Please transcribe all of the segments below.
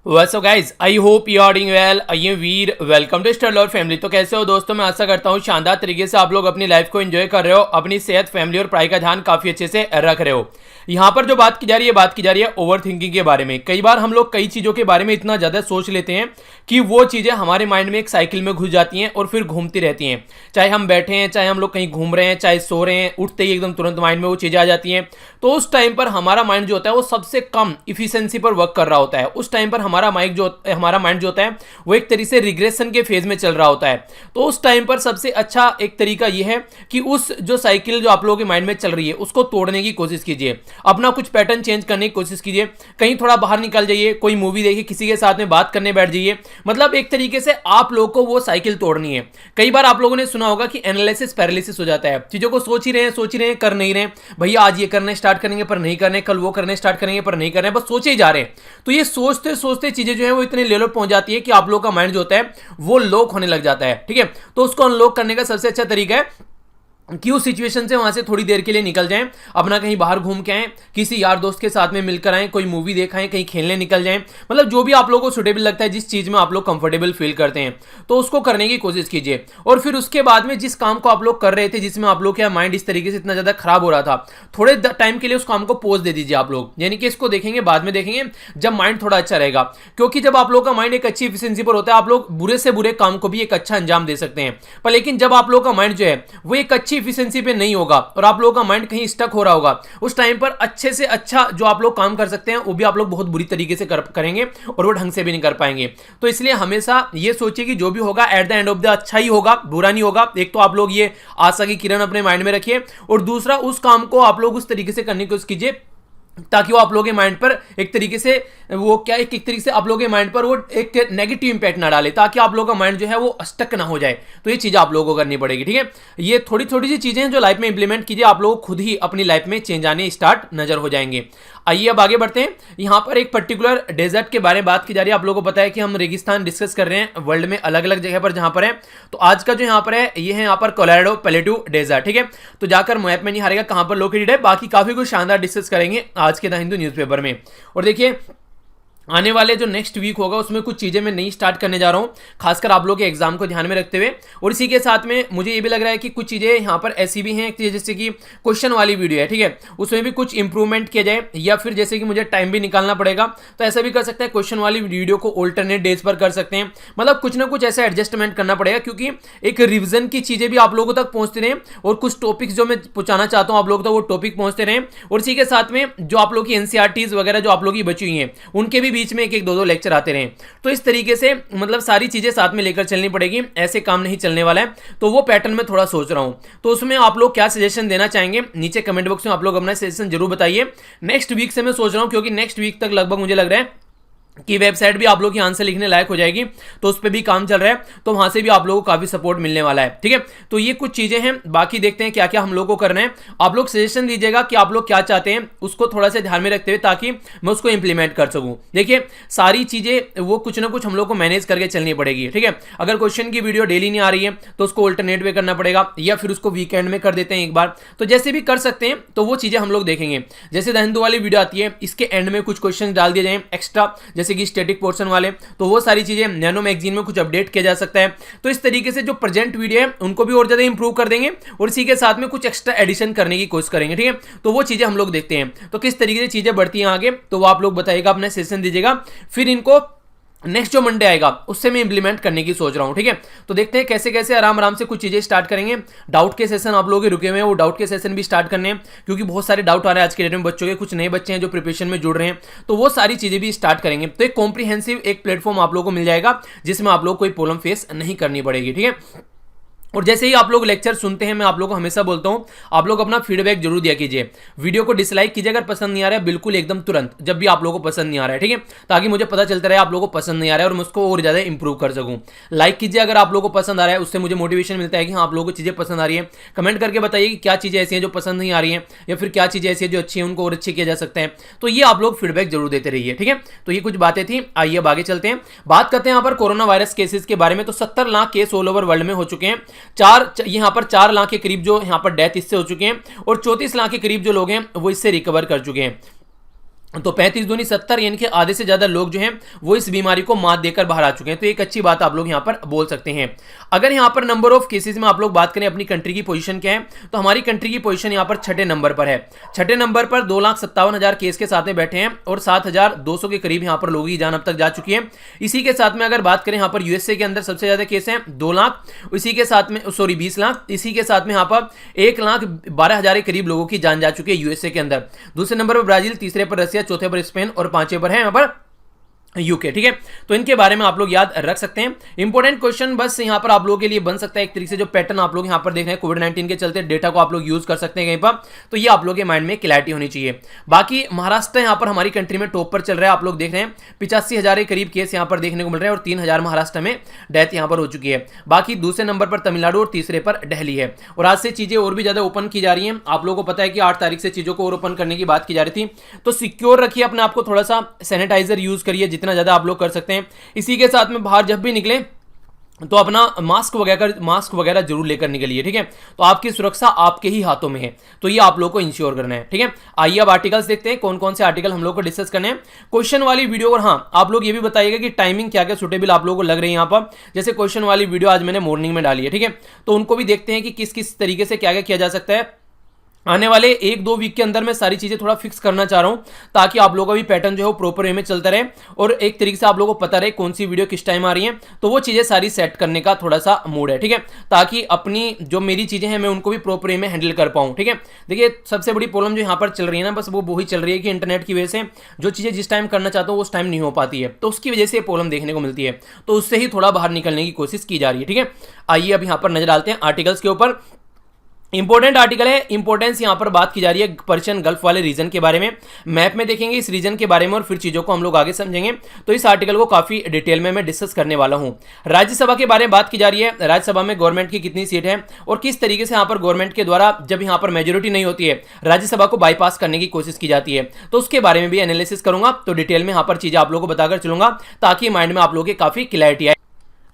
So guys I hope you are doing well. I am Veer, welcome to Star Lord family. तो कैसे हो दोस्तों, मैं आशा करता हूँ शानदार तरीके से आप लोग अपनी लाइफ को एंजॉय कर रहे हो, अपनी सेहत, फैमिली और पढ़ाई का ध्यान काफी अच्छे से रख रहे हो। यहाँ पर जो बात की जा रही है, बात की जा रही है ओवर थिंकिंग के बारे में। कई बार हम लोग कई चीजों के बारे में इतना ज्यादा सोच लेते हैं कि वो चीजें हमारे माइंड में एक साइकिल में घुस जाती हैं और फिर घूमती रहती हैं। चाहे हम बैठे हैं, चाहे हम लोग कहीं घूम रहे हैं, चाहे सो रहे हैं, उठते ही एकदम तुरंत माइंड में वो चीजें आ जाती हैं। तो उस टाइम पर हमारा माइंड जो होता है वो सबसे कम इफिशिएंसी पर वर्क कर रहा होता है। उस टाइम पर हमारा माइंड जो होता है वो एक तरीके से रिग्रेशन के फेज में चल रहा होता है। तो उस टाइम पर सबसे अच्छा एक तरीका यह है कि उस जो साइकिल जो आप लोगों के माइंड में चल रही है उसको तोड़ने की कोशिश कीजिए, अपना कुछ पैटर्न चेंज करने की कोशिश कीजिए, कहीं थोड़ा बाहर निकल जाइए, कोई मूवी देखिए, किसी के साथ में बात करने बैठ जाइए। मतलब एक तरीके से आप लोगों को वो साइकिल तोड़नी है। कई बार आप लोगों ने सुना होगा कि एनालिसिस पैरालिसिस हो जाता है, चीजों को सोच ही रहे हैं, कर नहीं रहे। भैया आज ये करने स्टार्ट करेंगे पर नहीं करने, कल वो करने स्टार्ट करेंगे पर नहीं करने, बस सोचे ही जा रहे हैं। तो ये सोचते सोचते चीजें जो है वो इतने लेवल पहुंच जाती है कि आप लोगों का माइंड जो होता है वो लॉक होने लग जाता है। ठीक है, तो उसको अनलॉक करने का सबसे अच्छा तरीका है कि उस सिचुएशन से वहां से थोड़ी देर के लिए निकल जाएं, अपना कहीं बाहर घूम के आए, किसी यार दोस्त के साथ में मिलकर आए, कोई मूवी देखाएं, कहीं खेलने निकल जाएं। मतलब जो भी आप लोगों को सुटेबल लगता है, जिस चीज में आप लोग कंफर्टेबल फील करते हैं, तो उसको करने की कोशिश कीजिए। और फिर उसके बाद में जिस काम को आप लोग कर रहे थे, जिसमें आप लोग का माइंड इस तरीके से इतना ज्यादा खराब हो रहा था, थोड़े टाइम के लिए उस काम को पोज दे दीजिए आप लोग। यानी कि इसको देखेंगे, बाद में देखेंगे जब माइंड थोड़ा अच्छा रहेगा। क्योंकि जब आप लोग का माइंड एक अच्छी एफिशिएंसी पर होता है, आप लोग बुरे से बुरे काम को भी एक अच्छा अंजाम दे सकते हैं। पर लेकिन जब आप लोग का माइंड जो है वो एक अच्छी एफिशिएंसी पे नहीं होगा और आप लोगों का माइंड कहीं स्टक हो रहा होगा, उस टाइम पर अच्छे से अच्छा जो आप लोग काम कर सकते हैं वो भी आप लोग बहुत बुरी तरीके से करेंगे और वो ढंग से भी नहीं कर पाएंगे। तो इसलिए हमेशा ये सोचिए कि जो भी होगा at the end of the अच्छा ही होगा, बुरा नहीं होगा। एक तो आप लोग ये आशा की किरण अपने माइंड में रखिए, और दूसरा उस काम को आप लोग उस तरीके से करने की कोशिश कीजिए ताकि वो आप लोगों के माइंड पर एक तरीके से वो क्या एक तरीके से आप लोगों के माइंड पर वो एक नेगेटिव इंपैक्ट ना डाले, ताकि आप लोगों का माइंड जो है वो स्टक ना हो जाए। तो ये चीज़ आप लोगों को करनी पड़ेगी। ठीक है, ये थोड़ी थोड़ी सी चीज़ें हैं जो लाइफ में इंप्लीमेंट कीजिए, आप लोग खुद ही अपनी लाइफ में चेंज आने स्टार्ट नजर हो जाएंगे। आइए अब आगे बढ़ते हैं। यहाँ पर एक पर्टिकुलर डेजर्ट के बारे में बात की जा रही है। आप लोगों को पता है कि हम रेगिस्तान डिस्कस कर रहे हैं वर्ल्ड में अलग अलग जगह पर जहाँ पर है। तो आज का जो यहाँ पर है ये है यहाँ पर कोलोराडो प्लेट्यू डेजर्ट। ठीक है, तो जाकर मैप में नहीं हारेगा कहाँ पर लोकेटेड है, बाकी काफी कुछ शानदार डिस्कस करेंगे आज के द हिंदू न्यूज़पेपर में। और देखिए आने वाले जो नेक्स्ट वीक होगा उसमें कुछ चीज़ें मैं नहीं स्टार्ट करने जा रहा हूँ, खासकर आप लोग के एग्जाम को ध्यान में रखते हुए। और इसी के साथ में मुझे ये भी लग रहा है कि कुछ चीज़ें यहाँ पर ऐसी भी हैं कि जैसे कि क्वेश्चन वाली वीडियो है, ठीक है, उसमें भी कुछ इंप्रूवमेंट किया जाए, या फिर जैसे कि मुझे टाइम भी निकालना पड़ेगा तो ऐसा भी कर सकते हैं, क्वेश्चन वाली वीडियो को ऑल्टरनेट डेज पर कर सकते हैं। मतलब कुछ ना कुछ ऐसा एडजस्टमेंट करना पड़ेगा, क्योंकि एक रिविजन की चीज़ें भी आप लोगों तक पहुँचती रहें और कुछ टॉपिक्स जो मैं पहुँचाना चाहता हूँ आप लोगों तक वो टॉपिक पहुँचते रहें। और इसी के साथ में जो आप लोग की एनसीईआरटीज वगैरह जो आप लोग की बची हुई हैं उनके भी बीच में एक एक दो दो लेक्चर आते रहें। तो इस तरीके से मतलब सारी चीजें साथ में लेकर चलनी पड़ेगी, ऐसे काम नहीं चलने वाला है। तो वो पैटर्न में थोड़ा सोच रहा हूं, तो उसमें आप लोग क्या सजेशन देना चाहेंगे नीचे कमेंट बॉक्स में आप लोग अपना सजेशन जरूर बताइए। नेक्स्ट वीक से मैं सोच रहा हूं, क्योंकि नेक्स्ट वीक तक लगभग मुझे लग रहा है कि वेबसाइट भी आप लोग की आंसर लिखने लायक हो जाएगी, तो उस पर भी काम चल रहा है, तो वहां से भी आप लोगों को काफी सपोर्ट मिलने वाला है। ठीक है, तो ये कुछ चीजें हैं, बाकी देखते हैं क्या क्या हम लोग को करना है। आप लोग सजेशन दीजिएगा कि आप लोग क्या चाहते हैं, उसको थोड़ा सा ध्यान में रखते हुए ताकि मैं उसको इंप्लीमेंट कर सकूं। देखिए सारी चीजें वो कुछ ना कुछ हम लोग को मैनेज करके चलनी पड़ेगी। ठीक है, अगर क्वेश्चन की वीडियो डेली नहीं आ रही है तो उसको ऑल्टरनेट वे करना पड़ेगा, या फिर उसको वीकेंड में कर देते हैं एक बार। तो जैसे भी कर सकते हैं तो वो चीजें हम लोग देखेंगे। जैसे द हिंदू वाली वीडियो आती है, इसके एंड में कुछ क्वेश्चन डाल दिए जाए एक्स्ट्रा, जैसे कि स्टैटिक पोर्शन वाले, तो वो सारी चीजें नैनो मैगजीन में कुछ अपडेट किया जा सकता है। तो इस तरीके से जो प्रेजेंट वीडियो है उनको भी और ज्यादा इंप्रूव कर देंगे और इसी के साथ में कुछ एक्स्ट्रा एडिशन करने की कोशिश करेंगे। ठीक है, तो वो चीजें हम लोग देखते हैं, तो किस तरीके से चीजें बढ़ती हैं आगे, तो वो आप लोग बताइएगा, अपना सेशन दीजिएगा, फिर इनको नेक्स्ट जो मंडे आएगा उससे मैं इंप्लीमेंट करने की सोच रहा हूं। ठीक है, तो देखते हैं कैसे कैसे आराम आराम से कुछ चीजें स्टार्ट करेंगे। डाउट के सेशन आप लोग रुके हुए हैं, वो डाउट के सेशन भी स्टार्ट करने हैं, क्योंकि बहुत सारे डाउट आ रहे हैं आज के डेट में बच्चों के, कुछ नए बच्चे हैं जो प्रिपरेशन में जुड़ रहे हैं, तो वो सारी चीजें भी स्टार्ट करेंगे। तो एक कॉम्प्रिहेंसिव एक प्लेटफॉर्म आप लोग को मिल जाएगा जिसमें आप लोग कोई प्रॉब्लम फेस नहीं करनी पड़ेगी। ठीक है, और जैसे ही आप लोग लेक्चर सुनते हैं, मैं आप लोगों को हमेशा बोलता हूं आप लोग अपना फीडबैक जरूर दिया कीजिए। वीडियो को डिसलाइक कीजिए अगर पसंद नहीं आ रहा है, बिल्कुल एकदम तुरंत, जब भी आप लोगों को पसंद नहीं आ रहा है। ठीक है, ताकि मुझे पता चलता रहे आप लोगों को पसंद नहीं आ रहा है और मैं उसको और ज्यादा इंप्रूव कर सकूं। लाइक कीजिए अगर आप लोगों को पसंद आ रहा है, उससे मुझे मोटिवेशन मिलता है कि हाँ आप लोगों को चीजें पसंद आ रही है। कमेंट करके बताइए कि क्या चीजें ऐसी हैं जो पसंद नहीं आ रही है, या फिर क्या चीजें ऐसी हैं जो अच्छी हैं उनको और अच्छी किया जा सकता है। तो ये आप लोग फीडबैक जरूर देते रहिए। ठीक है, तो ये कुछ बातें थी। आइए अब आगे चलते हैं, बात करते हैं यहाँ पर कोरोना वायरस केसेस के बारे में। तो 70 lakh case all over world में हो चुके हैं। यहाँ पर 4 लाख के करीब जो यहाँ पर डेथ इससे हो चुके हैं, और 34 लाख के करीब जो लोग हैं वो इससे रिकवर कर चुके हैं। तो 35 दूनी 70 यानी कि आधे से ज्यादा लोग जो हैं वो इस बीमारी को मात देकर बाहर आ चुके हैं। तो एक अच्छी बात आप लोग यहां पर बोल सकते हैं। अगर यहां पर नंबर ऑफ केसेस में आप लोग बात करें अपनी कंट्री की पोजीशन क्या है, तो हमारी कंट्री की पोजीशन यहां पर छठे नंबर पर है। छठे नंबर पर 2,57,000 केस के साथ में बैठे हैं और 7,200 के करीब यहां पर लोगों की जान अब तक जा चुकी है। इसी के साथ में अगर बात करें यहां पर यूएसए के अंदर सबसे ज्यादा केस हैं 2 लाख, इसी के साथ में 20 लाख, इसी के साथ में यहां पर 1,12,000 के करीब लोगों की जान जा चुकी है यूएसए के अंदर। दूसरे नंबर पर ब्राजील, तीसरे पर रशिया, चौथे पर स्पेन और पांचवें पर है यहां पर यूके। ठीक है, तो इनके बारे में आप लोग याद रख सकते हैं। इंपॉर्टेंट क्वेश्चन बस यहां पर आप लोगों के लिए बन सकता है एक तरीके से, जो पैटर्न आप लोग यहां पर देख रहे हैं कोविड-19 के चलते डेटा को आप लोग यूज कर सकते हैं कहीं पर, तो ये आप लोगों के माइंड में क्लैरिटी होनी चाहिए। बाकी महाराष्ट्र यहां पर हमारी कंट्री में टॉप पर चल रहा है, आप लोग देख रहे हैं 85,000 के करीब केस यहां पर देखने को मिल रहे हैं और 3,000 महाराष्ट्र में डेथ यहां पर हो चुकी है। बाकी दूसरे नंबर पर तमिलनाडु और तीसरे पर दिल्ली है। और आज से चीजें और भी ज्यादा ओपन की जा रही हैं। आप लोगों को पता है कि 8 तारीख से चीजों को और ओपन करने की बात की जा रही थी, तो सिक्योर रखिए अपने आप को, थोड़ा सा सैनिटाइजर यूज करिए जितना ज्यादा आप लोग कर सकते हैं। इसी के साथ में बाहर जब भी निकले तो अपना मास्क वगैरह जरूर लेकर निकलिए। ठीक है, तो आपकी सुरक्षा आपके ही हाथों में है, तो ये आप लोगों को इंश्योर करना है। ठीक है, आइए अब आर्टिकल्स देखते हैं कौन कौन से आर्टिकल हम लोग को डिस्कस करने हैं क्वेश्चन वाली वीडियो। और हाँ, आप लोग ये भी बताइएगा कि टाइमिंग क्या क्या सुटेबल आप लोगों को लग रही है यहाँ पर। जैसे क्वेश्चन वाली वीडियो आज मैंने मॉर्निंग में डाली है, ठीक है, तो उनको भी देखते हैं कि किस किस तरीके से क्या क्या किया जा सकता है। आने वाले 1-2 वीक के अंदर मैं सारी चीजें थोड़ा फिक्स करना चाह रहा हूं, ताकि आप लोगों का भी पैटर्न जो है वो प्रॉपर वे में चलता रहे और एक तरीके से आप लोगों को पता रहे कौन सी वीडियो किस टाइम आ रही है। तो वो चीजें सारी सेट करने का थोड़ा सा मूड है। ठीक है, ताकि अपनी जो मेरी चीजें हैं मैं उनको भी प्रॉपर वे में हैंडल कर पाऊं। ठीक है, देखिए सबसे बड़ी प्रॉब्लम जो यहाँ पर चल रही है ना, बस वो वही चल रही है कि इंटरनेट की वजह से जो चीजें जिस टाइम करना चाहता हूँ उस टाइम नहीं हो पाती है, तो उसकी वजह से प्रॉब्लम देखने को मिलती है। तो उससे ही थोड़ा बाहर निकलने की कोशिश की जा रही है। ठीक है, आइए अब यहाँ पर नजर डालते हैं आर्टिकल्स के ऊपर। इंपॉर्टेंट आर्टिकल है, इंपॉर्टेंस यहां पर बात की जा रही है पर्शियन गल्फ वाले रीजन के बारे में। मैप में देखेंगे इस रीजन के बारे में और फिर चीजों को हम लोग आगे समझेंगे। तो इस आर्टिकल को काफी डिटेल में मैं डिस्कस करने वाला हूं। राज्यसभा के बारे में बात की जा रही है, राज्यसभा में गवर्नमेंट की कितनी सीट है और किस तरीके से यहां पर गवर्नमेंट के द्वारा जब यहां पर मेजोरिटी नहीं होती है राज्यसभा को बाईपास करने की कोशिश की जाती है, तो उसके बारे में भी एनालिसिस करूंगा। तो डिटेल में यहां पर चीजें आप लोगों को बताकर चलूंगा ताकि माइंड में आप लोगों की काफी क्लैरिटी आए।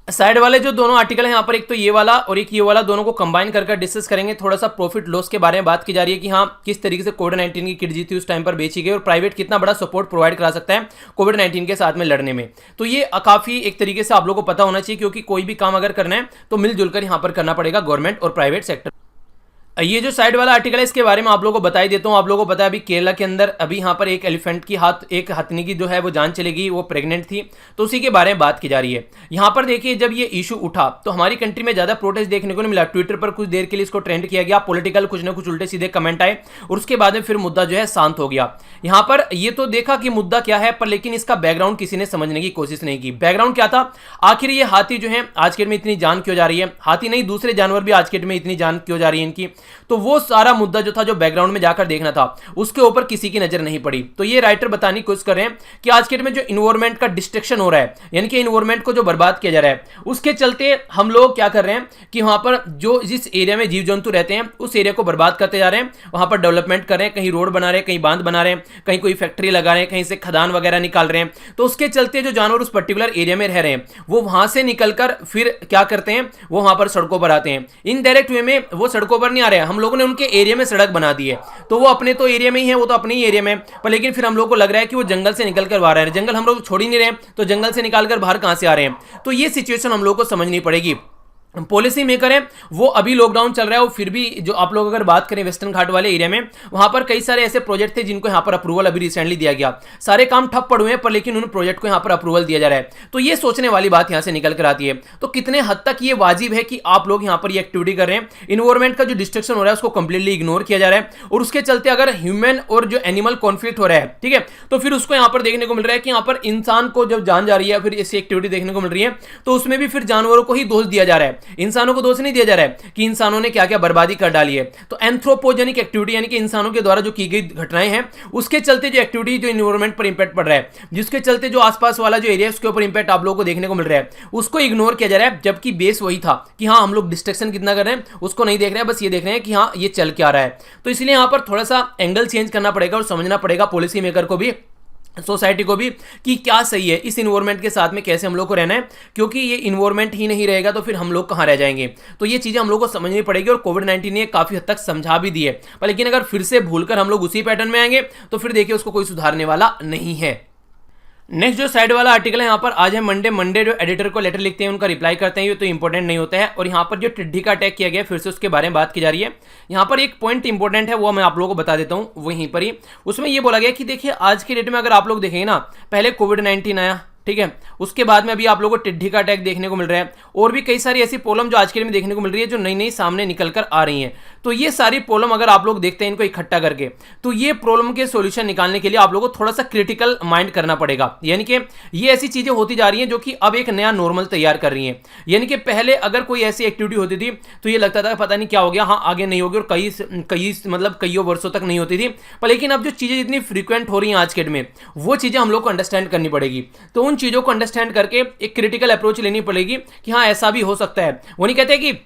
साइड वाले जो दोनों आर्टिकल हैं यहाँ पर, एक तो ये वाला और एक ये वाला, दोनों को कंबाइन करके डिस्कस करेंगे। थोड़ा सा प्रॉफिट लॉस के बारे में बात की जा रही है कि हाँ किस तरीके से कोविड-19 की किट जीती उस टाइम पर बेची गई और प्राइवेट कितना बड़ा सपोर्ट प्रोवाइड करा सकता है कोविड-19 के साथ में लड़ने में। तो ये काफी एक तरीके से आप लोगों को पता होना चाहिए, क्योंकि कोई भी काम अगर करना है तो मिलजुल कर यहाँ पर करना पड़ेगा गवर्नमेंट और प्राइवेट सेक्टर। ये जो साइड वाला आर्टिकल है इसके बारे में आप लोगों को बता ही देता हूं। आप लोगों को पता है अभी केरला के अंदर अभी यहाँ पर एक एलिफेंट की एक हथनी की जो है वो जान चलेगी, वो प्रेग्नेंट थी, तो उसी के बारे में बात की जा रही है। यहाँ पर देखिए जब ये इशू उठा तो हमारी कंट्री में ज्यादा प्रोटेस्ट देखने को नहीं मिला। ट्विटर पर कुछ देर के लिए इसको ट्रेंड किया गया, पॉलिटिकल कुछ ना कुछ उल्टे सीधे कमेंट आए और उसके बाद में फिर मुद्दा जो है शांत हो गया। यहाँ पर ये तो देखा कि मुद्दा क्या है, पर लेकिन इसका बैकग्राउंड किसी ने समझने की कोशिश नहीं की। बैकग्राउंड क्या था, आखिर ये हाथी जो है आज के डेट में इतनी जान क्यों जा रही है, हाथी नहीं दूसरे जानवर भी आज के डेट में इतनी जान क्यों जा रही है इनकी, तो वो सारा मुद्दा जो था, जो बैकग्राउंड में जाकर देखना था, उसके ऊपर किसी की नजर नहीं पड़ी। तो ये राइटर बताने की कोशिश कर रहे हैं कि आज के डेट में जो इन्वायरमेंट का डिस्ट्रक्शन हो रहा है, यानी कि इन्वायरमेंट को जो बर्बाद किया जा रहा है, उसके चलते हम लोग क्या कर रहे हैं कि वहां पर जो जिस एरिया में जीव जंतु रहते हैं उस एरिया को बर्बाद करते जा रहे हैं। वहां पर डेवलपमेंट कर रहे हैं, कहीं रोड बना रहे हैं, कहीं बांध बना रहे हैं, कहीं कोई फैक्ट्री लगा रहे हैं, कहीं से खदान वगैरह निकाल रहे हैं। तो उसके चलते जो जानवर उस पर्टिकुलर एरिया में रह रहे हैं वो वहां से निकलकर फिर क्या करते हैं, वो वहां पर सड़कों पर आते हैं। इनडायरेक्ट वे में वो सड़कों पर नहीं आ रहे हैं, हम लोगों ने उनके एरिया में सड़क बना दी है, तो वो अपने तो एरिया में ही है, वो तो अपने ही एरिया में, पर लेकिन फिर हम लोग को लग रहा है कि वो जंगल से निकल कर बाहर आ रहे हैं। जंगल हम लोग छोड़ ही नहीं रहे, तो जंगल से निकालकर बाहर कहां से आ रहे हैं। तो ये सिचुएशन हम लोग को समझनी पड़ेगी। पॉलिसी मेकर है वो, अभी लॉकडाउन चल रहा है, वो फिर भी जो आप लोग अगर बात करें वेस्टर्न घाट वाले एरिया में, वहां पर कई सारे ऐसे प्रोजेक्ट थे जिनको यहां पर अप्रूवल अभी रिसेंटली दिया गया। सारे काम ठप पड़े हुए हैं, पर लेकिन उन प्रोजेक्ट को यहां पर अप्रूवल दिया जा रहा है। तो ये सोचने वाली बात यहां से निकल कर आती है। तो कितने हद तक ये वाजिब है कि आप लोग यहां पर ये एक्टिविटी कर रहे हैं, इन्वायरमेंट का जो डिस्ट्रक्शन हो रहा है उसको कंप्लीटली इग्नोर किया जा रहा है, और उसके चलते अगर ह्यूमन और जो एनिमल कॉन्फ्लिक्ट हो रहा है, ठीक है, तो फिर उसको यहां पर देखने को मिल रहा है कि यहां पर इंसान को जब जान जा रही है, फिर ऐसी एक्टिविटी देखने को मिल रही है, तो उसमें भी फिर जानवरों को ही दोष दिया जा रहा है, इंसानों को दोष नहीं दिया जा रहा है कि इंसानों ने क्या क्या बर्बादी कर डाली है। तो एंथ्रोपोजेनिक एक्टिविटी यानी कि इंसानों के द्वारा जो की गई घटनाएं हैं, उसके चलते जो एक्टिविटी जो इन्वायरमेंट पर इंपैक्ट पड़ रहा है, जिसके चलते जो आसपास वाला जो एरिया है उसके ऊपर इंपैक्ट आप लोगों को देखने को मिल रहा है, उसको इग्नोर किया जा रहा है। जबकि बेस वही था कि हाँ हम लोग डिस्ट्रक्शन कितना कर रहे हैं उसको नहीं देख रहे हैं, बस ये देख रहे हैं कि हाँ ये चल क्या रहा है। तो इसलिए यहां पर थोड़ा सा एंगल चेंज करना पड़ेगा और समझना पड़ेगा पॉलिसी मेकर को भी सोसाइटी को भी कि क्या सही है, इस इन्वायरमेंट के साथ में कैसे हम लोग को रहना है, क्योंकि ये इन्वायरमेंट ही नहीं रहेगा तो फिर हम लोग कहाँ रह जाएंगे। तो ये चीज़ें हम लोग को समझनी पड़ेगी और कोविड-19 ने काफ़ी हद तक समझा भी दी है। पर लेकिन अगर फिर से भूलकर हम लोग उसी पैटर्न में आएंगे तो फिर देखिए उसको कोई सुधारने वाला नहीं है। नेक्स्ट जो साइड वाला आर्टिकल है यहाँ पर, आज है मंडे जो एडिटर को लेटर लिखते हैं उनका रिप्लाई करते हैं, ये तो इंपॉर्टेंट नहीं होता है। और यहाँ पर जो टिड्डी का अटैक किया गया फिर से उसके बारे में बात की जा रही है। यहाँ पर एक पॉइंट इंपॉर्टेंट है वो मैं आप लोगों को बता देता हूँ वहीं पर ही। उसमें ये बोला गया कि देखिए आज के डेट में अगर आप लोग देखेंगे ना, पहले कोविड-19 आया, ठीक है, उसके बाद में अभी आप लोगों को टिड्डी का अटैक देखने को मिल रहा है और भी कई सारी ऐसी प्रॉब्लम जो आज के दिन में देखने को मिल रही है, जो नई नई सामने निकल कर आ रही हैं। तो ये सारी प्रॉब्लम अगर आप लोग देखते हैं इनको इकट्ठा करके, तो ये प्रॉब्लम के सॉल्यूशन निकालने के लिए आप लोगों को थोड़ा सा क्रिटिकल माइंड करना पड़ेगा। यानी कि ये ऐसी चीजें होती जा रही हैं जो कि अब एक नया नॉर्मल तैयार कर रही हैं। यानी कि पहले अगर कोई ऐसी एक्टिविटी होती थी तो ये लगता था पता नहीं क्या हो गया, हाँ आगे नहीं होगी, और कई वर्षों तक नहीं होती थी। पर लेकिन अब जो चीजें जितनी फ्रीक्वेंट हो रही हैं आज के डेट में, वो चीजें हम लोग को अंडरस्टैंड करनी पड़ेगी। तो उन चीजों को अंडरस्टैंड करके एक क्रिटिकल अप्रोच लेनी पड़ेगी कि हाँ ऐसा भी हो सकता है। वो नहीं कहते कि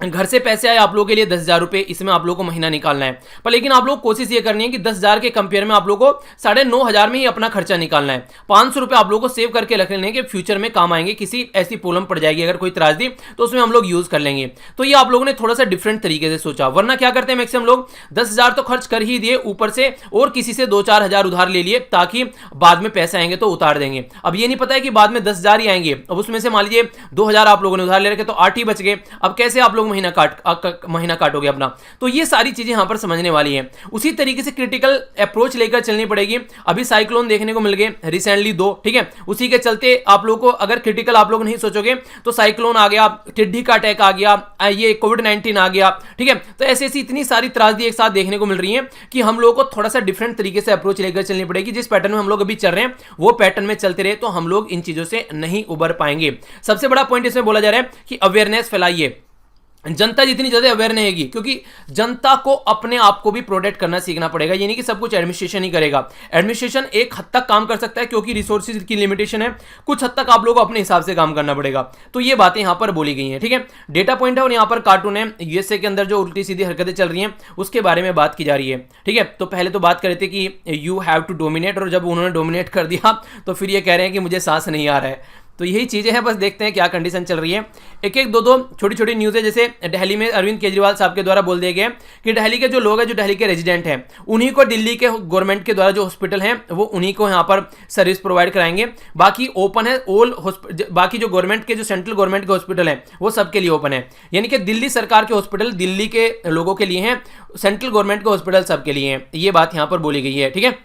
घर से पैसे आए आप लोगों के लिए 10,000 रुपए, इसमें आप लोगों को महीना निकालना है, पर लेकिन आप लोग कोशिश ये करनी है कि 10,000 के कंपेयर में आप लोगों को 9,500 में ही अपना खर्चा निकालना है। 500 रुपए आप लोगों को सेव करके रख लेने कि फ्यूचर में काम आएंगे, किसी ऐसी प्रॉब्लम पड़ जाएगी अगर कोई त्रासदी, तो उसमें हम लोग यूज कर लेंगे। तो ये आप लोगों ने थोड़ा सा डिफरेंट तरीके से सोचा, वरना क्या करते हैं मैक्सिमम लोग 10,000 तो खर्च कर ही दिए, ऊपर से और किसी से 2-4 हजार उधार ले लिए ताकि बाद में पैसे आएंगे तो उतार देंगे। अब ये नहीं पता है कि बाद में 10,000 ही आएंगे, अब उसमें से मान लीजिए 2,000 आप लोगों ने उधार ले रखे तो 8 ही बच गए, अब कैसे आप लोग महीना काटोगे अपना। तो ये सारी चीजें यहां पर समझने वाली हैं। उसी तरीके से क्रिटिकल अप्रोच लेकर चलनी पड़ेगी। अभी साइक्लोन देखने को मिल गए रिसेंटली 2, ठीक है, उसी के चलते आप लोग को अगर क्रिटिकल आप लोग नहीं सोचोगे तो साइक्लोन आ गया, टिड्डी का अटैक आ गया, ये कोविड-19 आ गया, ठीक है। तो ऐसी ऐसी इतनी सारी त्रासदी एक साथ देखने को मिल रही है कि हम लोग को थोड़ा सा डिफरेंट तरीके से अप्रोच लेकर चलनी पड़ेगी। जिस पैटर्न में हम लोग अभी चल रहे हैं वो पैटर्न में चलते रहे तो हम लोग इन चीजों से नहीं उबर पाएंगे। सबसे बड़ा पॉइंट इसमें बोला जा रहा है कि अवेयरनेस फैलाइए। जनता जितनी ज्यादा अवेयर नहीं होगी, क्योंकि जनता को अपने आप को भी प्रोटेक्ट करना सीखना पड़ेगा। ये नहीं कि सब कुछ एडमिनिस्ट्रेशन ही करेगा। एडमिनिस्ट्रेशन एक हद तक काम कर सकता है क्योंकि रिसोर्सेज की लिमिटेशन है, कुछ हद तक आप लोगों को अपने हिसाब से काम करना पड़ेगा। तो ये बातें यहां पर बोली गई हैं, ठीक है। डेटा पॉइंट है और यहां पर कार्टून है, यूएसए के अंदर जो उल्टी सीधी हरकतें चल रही हैं उसके बारे में बात की जा रही है, ठीक है। तो पहले तो बात कर रहे थे कि यू हैव टू डोमिनेट, और जब उन्होंने डोमिनेट कर दिया तो फिर ये कह रहे हैं कि मुझे सांस नहीं आ रहा है। तो यही चीजें हैं, बस देखते हैं क्या कंडीशन चल रही है। एक एक दो छोटी छोटी न्यूज़ है, जैसे दिल्ली में अरविंद केजरीवाल साहब के द्वारा बोल दिए गए कि दिल्ली के जो लोग हैं, जो दिल्ली के रेजिडेंट हैं, उन्हीं को दिल्ली के गवर्नमेंट के द्वारा जो हॉस्पिटल हैं वो उन्हीं को यहाँ पर सर्विस प्रोवाइड कराएंगे। बाकी ओपन है ऑल, बाकी जो गवर्नमेंट के, जो सेंट्रल गवर्नमेंट के हॉस्पिटल हैं वो सबके लिए ओपन है। यानी कि दिल्ली सरकार के हॉस्पिटल दिल्ली के लोगों के लिए हैं, सेंट्रल गवर्नमेंट के हॉस्पिटल सबके लिए हैं। ये बात यहाँ पर बोली गई है, ठीक है,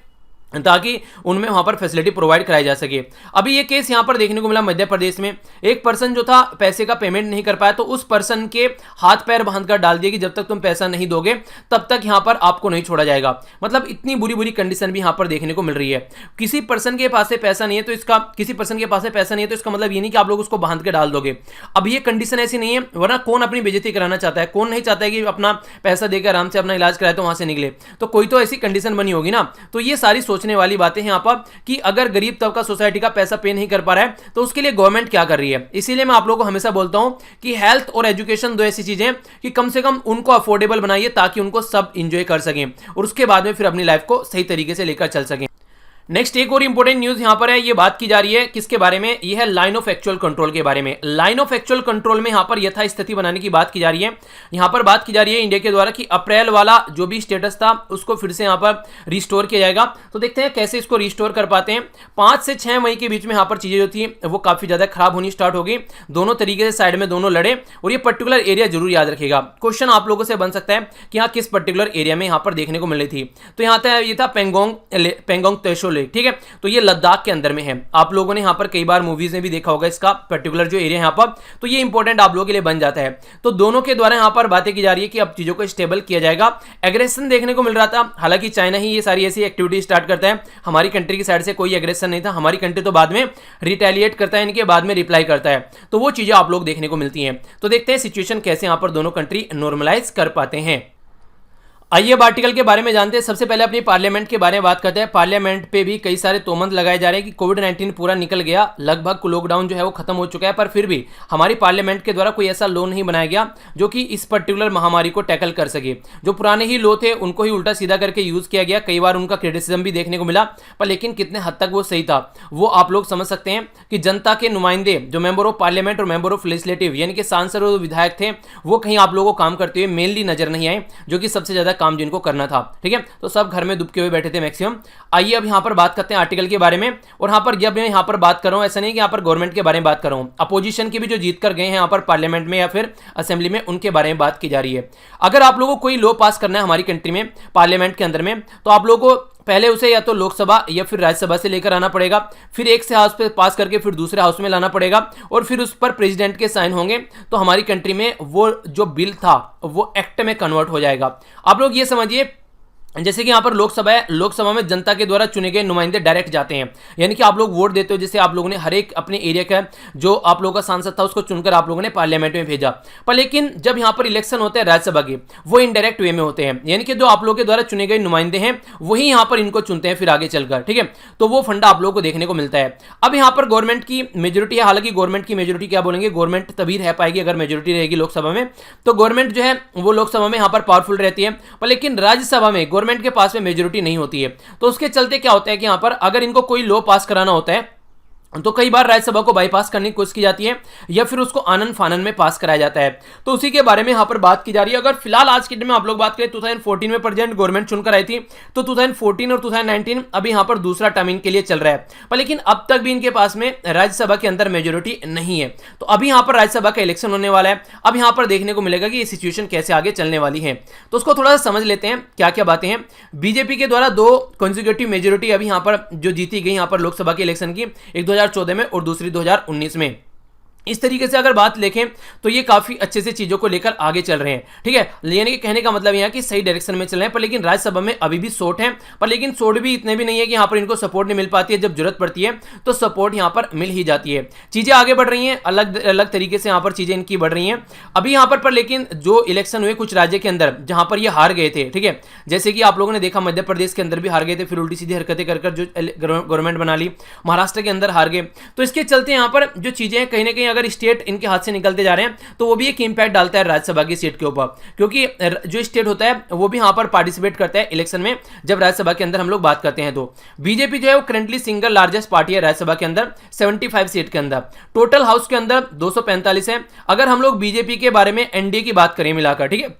ताकि उनमें वहां पर फैसिलिटी प्रोवाइड कराई जा सके। अभी ये केस यहां पर देखने को मिला मध्य प्रदेश में, एक पर्सन जो था पैसे का पेमेंट नहीं कर पाया तो उस पर्सन के हाथ पैर बांधकर डाल दिया कि जब तक तुम पैसा नहीं दोगे तब तक यहां पर आपको नहीं छोड़ा जाएगा। मतलब इतनी बुरी बुरी कंडीशन भी यहां पर देखने को मिल रही है। किसी पर्सन के पास से पैसा नहीं है तो इसका, किसी पर्सन के पास से पैसा नहीं है तो इसका मतलब ये नहीं कि आप लोग उसको बांध के डाल दोगे। अब ये कंडीशन ऐसी नहीं है, वरना कौन अपनी बेइज्जती कराना चाहता है, कौन नहीं चाहता है कि अपना पैसा देकर आराम से अपना इलाज कराए तो वहां से निकले। तो कोई तो ऐसी कंडीशन बनी होगी ना। तो ये सारी सोचने वाली बातें हैं यहाँ पर कि अगर गरीब तबका सोसाइटी का पैसा पे नहीं कर पा रहा है तो उसके लिए गवर्नमेंट क्या कर रही है। इसीलिए मैं आप लोगों को हमेशा बोलता हूं कि हेल्थ और एजुकेशन दो ऐसी चीजें कि कम से कम उनको अफोर्डेबल बनाइए ताकि उनको सब इंजॉय कर सकें और उसके बाद में फिर अपनी लाइफ को सही तरीके से लेकर चल सकें। नेक्स्ट एक और इंपॉर्टेंट न्यूज यहां पर है, ये बात की जा रही है किसके बारे में, ये है लाइन ऑफ एक्चुअल कंट्रोल के बारे में। लाइन ऑफ एक्चुअल कंट्रोल में यहां पर यथास्थिति बनाने की बात की जा रही है। यहां पर बात की जा रही है इंडिया के द्वारा कि अप्रैल वाला जो भी स्टेटस था उसको फिर से यहां पर रिस्टोर किया जाएगा। तो देखते हैं कैसे इसको रिस्टोर कर पाते हैं। 5 से 6 मई के बीच में यहां पर चीजें जो थी वो काफी ज्यादा खराब होनी स्टार्ट होगी। दोनों तरीके से साइड में दोनों लड़े, और ये पर्टिकुलर एरिया जरूर याद रखेगा। क्वेश्चन आप लोगों से बन सकता है कि यहाँ किस पर्टिकुलर एरिया में यहां पर देखने को मिल रही थी। तो यहाँ था, ये था पेंगोंग त्सो लेक, ठीक है। तो ये लद्दाख के अंदर में है। आप लोगों ने यहां पर कई बार मूवीज में भी देखा होगा इसका पर्टिकुलर जो एरिया यहां पर, तो ये इंपॉर्टेंट आप लोगों के लिए बन जाता है। तो दोनों के द्वारा यहां पर बातें की जा रही है कि अब चीजों को स्टेबल किया जाएगा। एग्रेशन देखने को मिल रहा था, हालांकि चाइना ही ये सारी ऐसी एक्टिविटी स्टार्ट करता है, हमारी कंट्री की साइड से कोई एग्रेशन नहीं था। हमारी कंट्री तो बाद में रिटेलिएट करता है, इनके बाद में रिप्लाई करता है। तो वो चीजें आप लोग देखने को मिलती हैं। तो देखते हैं सिचुएशन कैसे यहां पर दोनों कंट्री नॉर्मलाइज कर पाते हैं। आइए अब आर्टिकल के बारे में जानते हैं। सबसे पहले अपनी पार्लियामेंट के बारे में बात करते हैं। पार्लियामेंट पे भी कई सारे तोमत लगाए जा रहे हैं कि कोविड-19 पूरा निकल गया, लगभग लॉकडाउन जो है वो खत्म हो चुका है, पर फिर भी हमारी पार्लियामेंट के द्वारा कोई ऐसा लॉ नहीं बनाया गया जो कि इस पर्टिकुलर महामारी को टैकल कर सके। जो पुराने ही लॉ थे उनको ही उल्टा सीधा करके यूज किया गया, कई बार उनका क्रिटिसिज्म भी देखने को मिला, पर लेकिन कितने हद तक वो सही था वो आप लोग समझ सकते हैं कि जनता के नुमाइंदे जो मेंबर ऑफ पार्लियामेंट और मेंबर ऑफ लेजिस्लेटिव यानी कि सांसद और विधायक थे वो कहीं आप लोगों को काम करते हुए मेनली नजर नहीं आए, जो कि सबसे ज्यादा काम जिनको करना था। ठीक है, तो सब घर में दुबके हुए बैठे थे मैक्सिमम। आइए अब यहां पर बात करते हैं आर्टिकल के बारे में। और यहां पर जब मैं यहां पर बात कर रहा हूं, ऐसा नहीं कि यहां पर गवर्नमेंट के बारे में बात कर रहा हूं, अपोजिशन के भी जो जीत कर गए हैं यहां पर पार्लियामेंट में या फिर असेंबली में, उनके बारे में बात की जा रही है। अगर आप लोगों को कोई लॉ पास करना है हमारी कंट्री में पार्लियामेंट के अंदर में, तो आप लोगों को पहले उसे या तो लोकसभा या फिर राज्यसभा से लेकर आना पड़ेगा, फिर एक से हाउस पे पास करके फिर दूसरे हाउस में लाना पड़ेगा, और फिर उस पर प्रेसिडेंट के साइन होंगे, तो हमारी कंट्री में वो जो बिल था वो एक्ट में कन्वर्ट हो जाएगा। आप लोग ये समझिए जैसे कि यहाँ पर लोकसभा है, लोकसभा में जनता के द्वारा चुने गए नुमाइंदे डायरेक्ट जाते हैं, यानी कि आप लोग वोट देते हो, जैसे आप लोगों ने हर एक अपने एरिया का जो आप लोगों का सांसद था उसको चुनकर आप लोगों ने पार्लियामेंट में भेजा। पर लेकिन जब यहाँ पर इलेक्शन होते हैं राज्यसभा के, वो इनडायरेक्ट वे में होते हैं, यानी कि जो आप लोगों के द्वारा चुने गए नुमाइंदे हैं वही यहाँ पर इनको चुनते हैं फिर आगे चलकर। ठीक है, तो वो फंडा आप लोगों को देखने को मिलता है। अब यहाँ पर गवर्नमेंट की मेजोरिटी है, हालांकि गवर्नमेंट की मेजोरिटी क्या बोलेंगे, गवर्नमेंट तभी रह पाएगी अगर मेजोरिटी रहेगी लोकसभा में, तो गवर्नमेंट जो है वो लोकसभा में यहाँ पर पावरफुल रहती है, पर लेकिन राज्यसभा में गवर्नमेंट के पास में नहीं होती है। तो उसके चलते क्या होता है कि यहां पर अगर इनको कोई लॉ पास कराना होता है तो कई बार राज्यसभा को बाईपास करने की कोशिश की जाती है या फिर उसको आनन फानन में पास कराया जाता है। तो उसी के बारे में यहां पर बात की जा रही है। अगर फिलहाल आज के दिन में आप लोग बात करें 2014 में प्रेजेंट गवर्नमेंट चुनकर आई थी, तो 2014 और 2019 अभी यहां पर दूसरा टर्म इनके लिए चल रहा है, पर लेकिन अब तक भी इनके पास में राज्यसभा के अंदर मेजोरिटी नहीं है। तो अभी यहां पर राज्यसभा का इलेक्शन होने वाला है, अब यहां पर देखने को मिलेगा कि ये सिचुएशन कैसे आगे चलने वाली है। तो उसको थोड़ा सा समझ लेते हैं क्या क्या बातें हैं। बीजेपी के द्वारा 2 कंसेक्यूटिव मेजोरिटी अभी यहां पर जो जीती गई यहां पर लोकसभा के इलेक्शन की, एक 2014 में और दूसरी 2019 में। इस तरीके से अगर बात देखें तो ये काफी अच्छे से चीजों को लेकर आगे चल रहे हैं। ठीक है, यानी कि कहने का मतलब यह कि सही डायरेक्शन में चल रहे हैं, पर लेकिन राज्यसभा में अभी भी शॉर्ट है, पर लेकिन शॉर्ट भी इतने भी नहीं है कि यहां पर इनको सपोर्ट नहीं मिल पाती है। जब जरूरत पड़ती है तो सपोर्ट यहां पर मिल ही जाती है। चीजें आगे बढ़ रही हैं, अलग अलग तरीके से यहां पर चीजें इनकी बढ़ रही हैं अभी यहां पर लेकिन जो इलेक्शन हुए कुछ राज्य के अंदर जहां पर ये हार गए थे, ठीक है, जैसे कि आप लोगों ने देखा मध्य प्रदेश के अंदर भी हार गए थे, फिर उल्टी सीधी हरकतें कर जो गवर्नमेंट बना ली, महाराष्ट्र के अंदर हार गए। तो इसके चलते यहां पर जो चीजें कहीं ना कहीं अगर स्टेट इनके से निकलते जा रहे हैं तो वो भी एक इंपैक्ट डालता है राज्यसभा की सीट के ऊपर, क्योंकि जो स्टेट होता है वो भी यहां पर पार्टिसिपेट करता है इलेक्शन में। जब राज्यसभा के अंदर हम लोग बात करते हैं तो बीजेपी जो है वो करंटली सिंगल लार्जेस्ट पार्टी है राज्यसभा के अंदर 75 सीट के अंदर, टोटल हाउस के अंदर 245 है। अगर हम लोग बीजेपी के बारे में एनडीए की बात करें मिलाकर, ठीक है,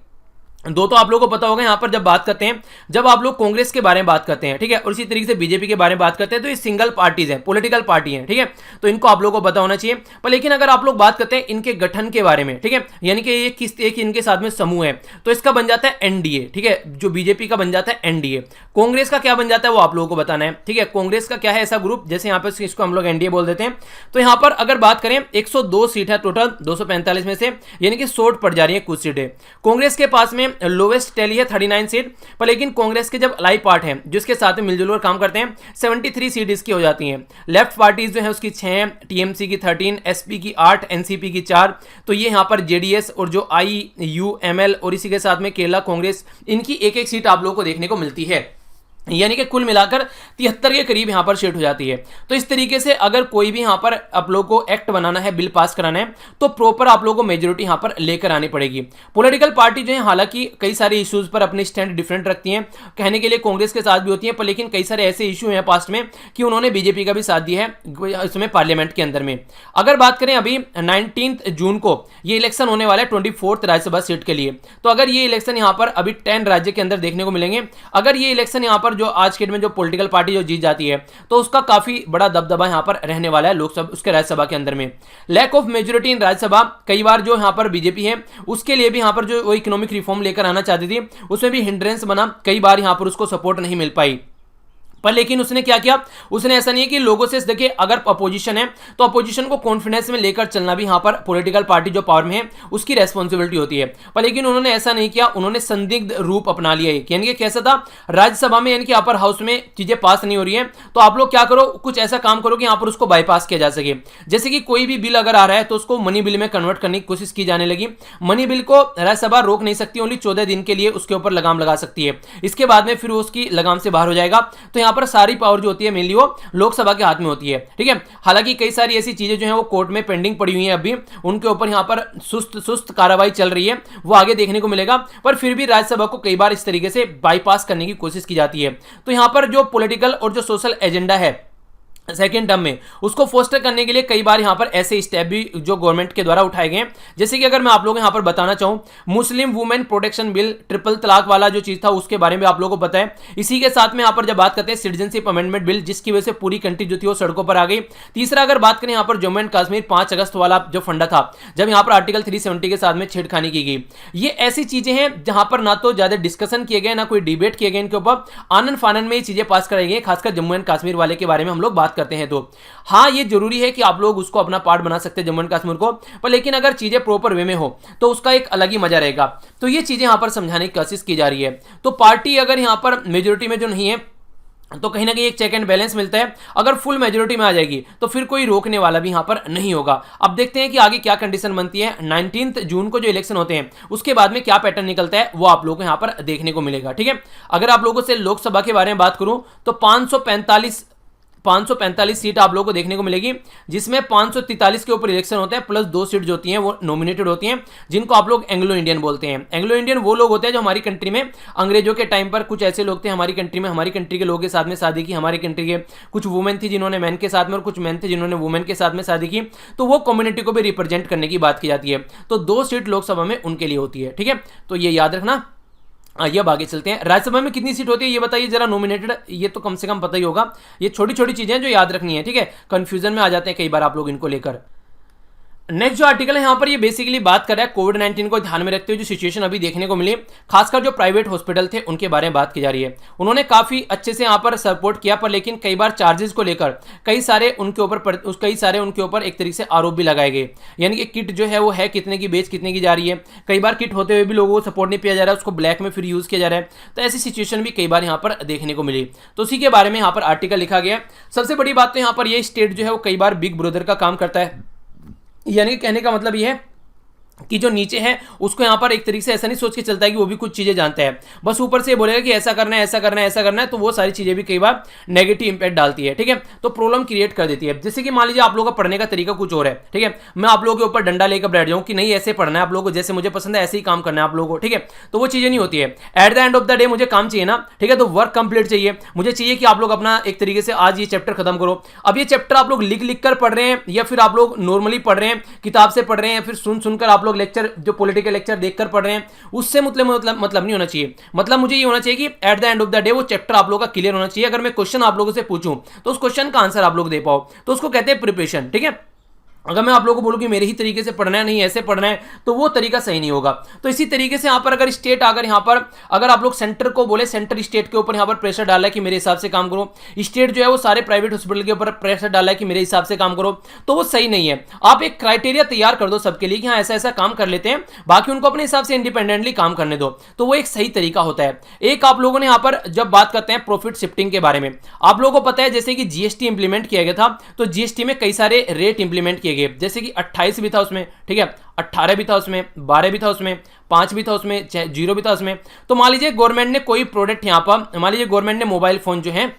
दो तो आप लोगों को पता होगा यहां पर जब बात करते हैं, जब आप लोग कांग्रेस के बारे में बात करते हैं, ठीक है, और इसी तरीके से बीजेपी के बारे में बात करते हैं, तो ये सिंगल पार्टीज हैं, पॉलिटिकल पार्टी हैं, ठीक है, तो इनको आप लोगों को पता होना चाहिए। पर लेकिन अगर आप लोग बात करते हैं इनके गठन के बारे में, ठीक है, यानी कि ये किस एक इनके साथ में समूह है, तो इसका बन जाता है एनडीए, ठीक है, जो बीजेपी का बन जाता है एनडीए। कांग्रेस का क्या बन जाता है वो आप लोगों को बताना है, ठीक है, कांग्रेस का क्या है ऐसा ग्रुप, जैसे यहाँ पर इसको हम लोग एनडीए बोल देते हैं। तो यहाँ पर अगर बात करें 102 सीट है टोटल 245 में से, यानी कि शॉर्ट पड़ जा रही है कुछ सीटें। कांग्रेस के पास में लोवेस्ट टैली है 39 सीट, पर लेकिन कांग्रेस के जब अलाई पार्ट है जिसके साथ में मिलजुल कर काम करते हैं 73 सीट इसकी हो जाती हैं। लेफ्ट पार्टीज जो है उसकी 6, टीएमसी की 13, एसपी की 8, एनसीपी की 4, तो ये यहां पर जेडीएस और जो आईयूएमएल और इसी के साथ में केरला कांग्रेस, इनकी एक एक सीट आप लोगों को देखने को मिलती है, यानी कि कुल मिलाकर 73 के करीब यहां पर सीट हो जाती है। तो इस तरीके से अगर कोई भी यहां पर आप लोगों को एक्ट बनाना है, बिल पास कराना है, तो प्रॉपर आप लोगों को मेजोरिटी यहां पर लेकर आनी पड़ेगी। पॉलिटिकल पार्टी जो है हालांकि कई सारे इश्यूज पर अपने स्टैंड डिफरेंट रखती हैं, कहने के लिए कांग्रेस के साथ भी होती हैं, पर लेकिन कई सारे ऐसे इशू हैं पास्ट में कि उन्होंने बीजेपी का भी साथ दिया है इसमें पार्लियामेंट के अंदर में। अगर बात करें अभी 19 जून को ये इलेक्शन होने वाला है 24th राज्यसभा सीट के लिए, तो अगर ये इलेक्शन यहां पर अभी 10 राज्य के अंदर देखने को मिलेंगे, अगर ये इलेक्शन यहां पर जो आज के डेट में जो पॉलिटिकल पार्टी जो जीत जाती है तो उसका काफी बड़ा दबदबा यहां पर रहने वाला है लोकसभा उसके राज्यसभा के अंदर में। Lack of majority in Rajya Sabha, कई बार जो यहां पर बीजेपी है उसके लिए भी यहां पर जो वो इकोनॉमिक रिफॉर्म लेकर आना चाहती थी उसमें भी हिंड्रेंस बना, कई बार यहां पर उसको सपोर्ट नहीं मिल पाई। पर लेकिन उसने क्या किया, उसने ऐसा नहीं है कि लोगों से देखिए अगर अपोजिशन है तो अपोजिशन को कॉन्फिडेंस में लेकर चलना भी यहां पर पॉलिटिकल पार्टी जो पावर में है उसकी रेस्पॉन्सिबिलिटी होती है। पर लेकिन उन्होंने ऐसा नहीं किया, उन्होंने संदिग्ध रूप अपना लिया है। यानी कि कैसा था, राज्यसभा में यानी कि अपर हाउस में चीजें पास नहीं हो रही है तो आप लोग क्या करो, कुछ ऐसा काम करो कि यहां पर उसको बाईपास किया जा सके। जैसे कि कोई भी बिल अगर आ रहा है तो उसको मनी बिल में कन्वर्ट करने की कोशिश की जाने लगी। मनी बिल को राज्यसभा रोक नहीं सकती, ओनली 14 दिन के लिए उसके ऊपर लगाम लगा सकती है, इसके बाद में फिर उसकी लगाम से बाहर हो जाएगा। तो यहां पर सारी पावर जो होती है मेनली वो लोकसभा के हाथ में होती है। ठीक है, हालांकि कई सारी ऐसी चीजें जो है वो कोर्ट में पेंडिंग पड़ी हुई है, अभी उनके ऊपर यहां पर सुस्त कार्रवाई चल रही है, वो आगे देखने को मिलेगा। पर फिर भी राज्यसभा को कई बार इस तरीके से बाईपास करने की कोशिश की जाती है। तो यहां पर जो पॉलिटिकल और जो सोशल एजेंडा है सेकेंड टर्म में उसको फोस्टर करने के लिए कई बार यहां पर ऐसे स्टेप भी जो गवर्नमेंट के द्वारा उठाए गए हैं। जैसे कि अगर मैं आप लोगों को यहां पर बताना चाहूं, Muslim women protection bill, triple तलाक वाला जो चीज था उसके बारे में आप लोगों को पता है। इसी के साथ में यहां पर जब बात करते हैं सिटीजनशिप अमेंडमेंट बिल, जिसकी वजह से पूरी कंट्री जो थी वो सड़कों पर आ गई। तीसरा अगर बात करें यहां पर जम्मू एंड कश्मीर 5 अगस्त वाला जो फंडा था, जब यहां पर आर्टिकल 370 के साथ में छेड़खानी की गई। ये ऐसी चीजें हैं जहां पर ना तो ज्यादा डिस्कशन किए गए, ना कोई डिबेट किए गए, इनके ऊपर आनंद फानन में ये चीजें पास कराई गई। खासकर जम्मू एंड कश्मीर वाले के बारे में हम लोग बात करते हैं तो हाँ, ये जरूरी है कि आप लोग उसको अपना पार्ट बना सकते हैं जम्मू एंड कश्मीर को, पर लेकिन अगर चीजें प्रॉपर वे में हो तो उसका एक अलग ही मजा रहेगा। तो ये चीजें यहां पर समझाने की कोशिश की जा रही है। तो पार्टी अगर यहां पर मेजोरिटी में जो नहीं है तो कहीं ना कहीं एक चेक एंड बैलेंस मिलता है। अगर फुल मेजोरिटी में आ जाएगी तो फिर कोई रोकने वाला भी यहां पर नहीं होगा। अब देखते हैं कि आगे क्या कंडीशन बनती है। 19 जून को जो इलेक्शन होते हैं उसके बाद में क्या पैटर्न निकलता है वो आप लोगों को यहां पर देखने को मिलेगा। ठीक है, अगर आप लोगों से लोकसभा के बारे में बात करूं तो 545 सीट आप लोगों को देखने को मिलेगी, जिसमें 543 के ऊपर इलेक्शन होता है, प्लस 2 सीट जो होती हैं वो नॉमिनेटेड होती हैं, जिनको आप लोग एंग्लो इंडियन बोलते हैं। एंग्लो इंडियन वो लोग होते हैं जो हमारी कंट्री में अंग्रेजों के टाइम पर कुछ ऐसे लोग थे हमारी कंट्री में, हमारी कंट्री के लोगों के साथ में शादी की। हमारी कंट्री के कुछ वुमेन थी जिन्होंने मैन के साथ में, और कुछ मैन थे जिन्होंने वुमेन के साथ में शादी की। तो वो कम्युनिटी को भी रिप्रेजेंट करने की बात की जाती है। तो 2 सीट लोकसभा में उनके लिए होती है। ठीक है, तो ये याद रखना। आइए अब आगे चलते हैं। राज्यसभा में कितनी सीट होती है ये बताइए जरा, नॉमिनेटेड, ये तो कम से कम पता ही होगा। ये छोटी छोटी चीजें जो याद रखनी है। ठीक है, कंफ्यूजन में आ जाते हैं कई बार आप लोग इनको लेकर। नेक्स्ट जो आर्टिकल है यहाँ पर ये बेसिकली बात कर रहा है कोविड 19 को ध्यान में रखते हुए जो सिचुएशन अभी देखने को मिली, खासकर जो प्राइवेट हॉस्पिटल थे उनके बारे में बात की जा रही है। उन्होंने काफी अच्छे से यहाँ पर सपोर्ट किया, पर लेकिन कई बार चार्जेस को लेकर कई सारे उनके ऊपर एक तरीके से आरोप भी लगाए गए। यानी कि किट जो है वो है कितने की, बेच कितने की जा रही है। कई बार किट होते हुए भी लोगों को सपोर्ट नहीं किया जा रहा है, उसको ब्लैक में फिर यूज किया जा रहा है। तो ऐसी सिचुएशन भी कई बार यहाँ पर देखने को मिली। तो उसी के बारे में यहाँ पर आर्टिकल लिखा गया। सबसे बड़ी बात तो यहाँ पर ये स्टेट जो है वो कई बार बिग ब्रदर का काम करता है। यानी कि कहने का मतलब ये है कि जो नीचे है उसको यहाँ पर एक तरीके से ऐसा नहीं सोच के चलता है कि वो भी कुछ चीजें जानता है, बस ऊपर से बोलेगा कि ऐसा करना है, ऐसा करना है, ऐसा करना है। तो वो सारी चीजें भी कई बार नेगेटिव इंपैक्ट डालती है। ठीक है, तो प्रॉब्लम क्रिएट कर देती है। जैसे कि मान लीजिए आप लोगों का पढ़ने का तरीका कुछ और है। ठीक है, मैं आप लोगों के ऊपर डंडा लेकर बैठ जाऊं कि नहीं ऐसे पढ़ना है, आप लोगों को जैसे मुझे पसंद है ऐसे ही काम करना है आप लोगों को। ठीक है, तो वो चीजें नहीं होती है। At the end of the day मुझे काम चाहिए ना। ठीक है, तो वर्क कंप्लीट चाहिए। मुझे चाहिए कि आप लोग अपना एक तरीके से आज ये चैप्टर खत्म करो। अब ये चैप्टर आप लोग लिख कर पढ़ रहे हैं या फिर आप लोग नॉर्मली पढ़ रहे हैं, किताब से पढ़ रहे हैं, या फिर सुनकर आप लोग लेक्चर जो पॉलिटिकल लेक्चर देखकर पढ़ रहे हैं, उससे मतलब नहीं होना चाहिए। मतलब मुझे ये होना चाहिए कि at the end of the day वो चैप्टर आप लोगों का क्लियर होना चाहिए। अगर मैं क्वेश्चन आप लोगों से पूछूं तो उस क्वेश्चन का आंसर आप लोग दे पाओ, तो उसको कहते हैं प्रिपरेशन। ठीक है, अगर मैं आप लोगों को बोलूं कि मेरे ही तरीके से पढ़ना है, नहीं ऐसे पढ़ना है, तो वो तरीका सही नहीं होगा। तो इसी तरीके से यहां पर अगर स्टेट अगर आप लोग सेंटर को बोले, सेंटर स्टेट के ऊपर यहां पर प्रेशर डाला है कि मेरे हिसाब से काम करो, स्टेट जो है वो सारे प्राइवेट हॉस्पिटल के ऊपर प्रेशर डाला है कि मेरे हिसाब से काम करो, तो वो सही नहीं है। आप एक क्राइटेरिया तैयार कर दो सबके लिए कि हाँ ऐसा ऐसा काम कर लेते हैं, बाकी उनको अपने हिसाब से इंडिपेंडेंटली काम करने दो, तो वो एक सही तरीका होता है। एक आप लोगों ने यहां पर जब बात करते हैं प्रॉफिट शिफ्टिंग के बारे में, आप लोगों को पता है जैसे कि जीएसटी इंप्लीमेंट किया गया था, तो जीएसटी में कई सारे रेट इंप्लीमेंट किए गए, जैसे कि 28 भी था उसमें। ठीक है, 18 भी था उसमें, 12 भी था उसमें, 5 भी था उसमें, 0 भी था उसमें। तो मान लीजिए गवर्नमेंट ने कोई प्रोडक्ट यहां पर, मान लीजिए गवर्नमेंट ने मोबाइल फोन जो है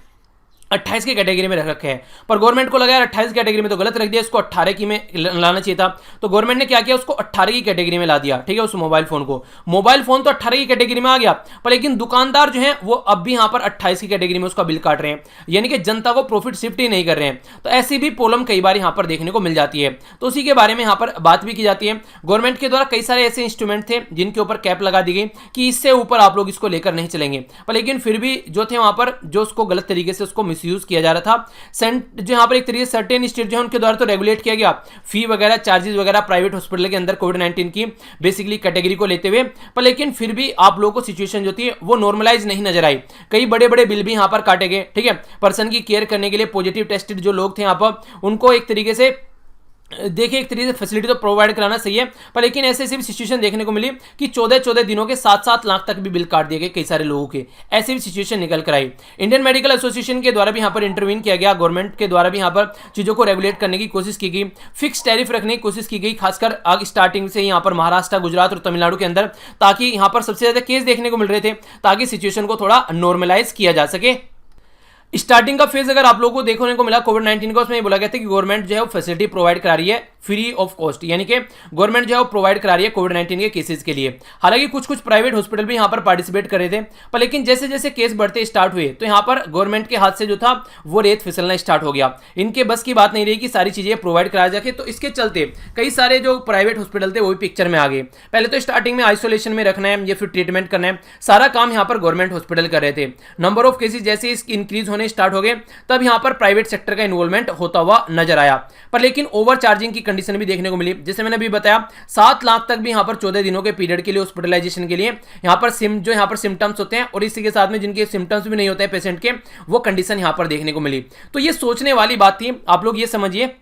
28 की कैटेगरी में रख रखे हैं, पर गवर्नमेंट को लगा यार 28 कैटेगरी में तो गलत रख दिया, इसको 18 की में लाना चाहिए था। तो गवर्नमेंट ने क्या किया, उसको 18 की कैटेगरी में ला दिया। ठीक है, उस मोबाइल फोन को, मोबाइल फोन तो 18 की कैटेगरी में आ गया, पर लेकिन दुकानदार जो है वो अब भी यहां पर 28 की कैटेगरी में उसका बिल काट रहे हैं, यानी कि जनता को प्रॉफिट शिफ्ट ही नहीं कर रहे हैं। तो ऐसी भी प्रॉब्लम कई बार यहां पर देखने को मिल जाती है। तो उसी के बारे में यहां पर बात भी की जाती है। गवर्नमेंट के द्वारा कई सारे ऐसे इंस्ट्रूमेंट थे जिनके ऊपर कैप लगा दी गई कि इससे ऊपर आप लोग इसको लेकर नहीं चलेंगे, पर लेकिन फिर भी जो थे वहां पर जो उसको गलत तरीके से उसको मिसयूज किया जा रहा था। सेंट जो यहाँ पर एक तरीके से सर्टेन स्टेट जो है उनके द्वारा तो रेगुलेट किया गया फी वगैरह चार्जेस वगैरह प्राइवेट हॉस्पिटल के अंदर कोविड-19 की बेसिकली कैटेगरी को लेते हुए, पर लेकिन फिर भी आप लोगों को सिचुएशन जो थी वो नॉर्मलाइज नहीं नजर आई। कई बड़े बड़े बिल भी यहाँ पर काटे गए, ठीक है। पर्सन की केयर करने के लिए पॉजिटिव टेस्टेड जो लोग थे यहाँ पर उनको एक तरीके से देखिए एक तरीके से फैसिलिटी तो प्रोवाइड कराना सही है, पर लेकिन ऐसे ऐसी भी सिचुएशन देखने को मिली कि 14-14 दिनों के 7-7 लाख तक भी बिल काट दिए गए कई सारे लोगों के। ऐसी भी सिचुएशन निकल कर आई। इंडियन मेडिकल एसोसिएशन के द्वारा भी यहाँ पर इंटरवीन किया गया, गवर्नमेंट के द्वारा भी यहाँ पर चीज़ों को रेगुलेट करने की कोशिश की गई, फिक्स टैरिफ रखने की कोशिश की गई, खासकर आगे स्टार्टिंग से यहाँ पर महाराष्ट्र, गुजरात और तमिलनाडु के अंदर, ताकि यहाँ पर सबसे ज़्यादा केस देखने को मिल रहे थे, ताकि सिचुएशन को थोड़ा नॉर्मलाइज किया जा सके। स्टार्टिंग का फेज अगर आप लोगों को देखने को मिला कोविड-19 का, उसमें बोला गया था कि गवर्नमेंट जो है वो फैसिलिटी प्रोवाइड करा रही है फ्री ऑफ कॉस्ट, यानी कि गवर्नमेंट जो है वो प्रोवाइड करा रही है कोविड-19 के केसेस के लिए। हालांकि कुछ कुछ प्राइवेट हॉस्पिटल भी यहाँ पर पार्टिसिपेट कर रहे थे, पर लेकिन जैसे जैसे केस बढ़ते स्टार्ट हुए तो यहाँ पर गवर्नमेंट के हाथ से जो था वो रेत फिसलना स्टार्ट हो गया। इनके बस की बात नहीं रही कि सारी चीजें प्रोवाइड कराया जाके, तो इसके चलते कई सारे जो प्राइवेट हॉस्पिटल थे वो भी पिक्चर में आ गए। पहले तो स्टार्टिंग में आइसोलेशन में रखना है या फिर ट्रीटमेंट करना है, सारा काम यहाँ पर गवर्नमेंट हॉस्पिटल कर रहे थे। नंबर ऑफ केसेस जैसे इंक्रीज होने स्टार्ट हो गए तब यहां पर प्राइवेट सेक्टर का इन्वॉल्वमेंट होता हुआ नजर आया, पर लेकिन ओवर चार्जिंग की कंडीशन भी देखने को मिली। जैसे मैंने अभी बताया 7 लाख तक भी यहां पर 14 दिनों के पीरियड के लिए हॉस्पिटलाइजेशन के लिए यहां पर जो यहां पर सिम्टम्स होते हैं और इसी के साथ में जिनके सिम्टम्स भी नहीं होते हैं पेशेंट के, वो कंडीशन यहां पर देखने को मिली। तो ये सोचने वाली बात थी। आप लोग ये समझिए,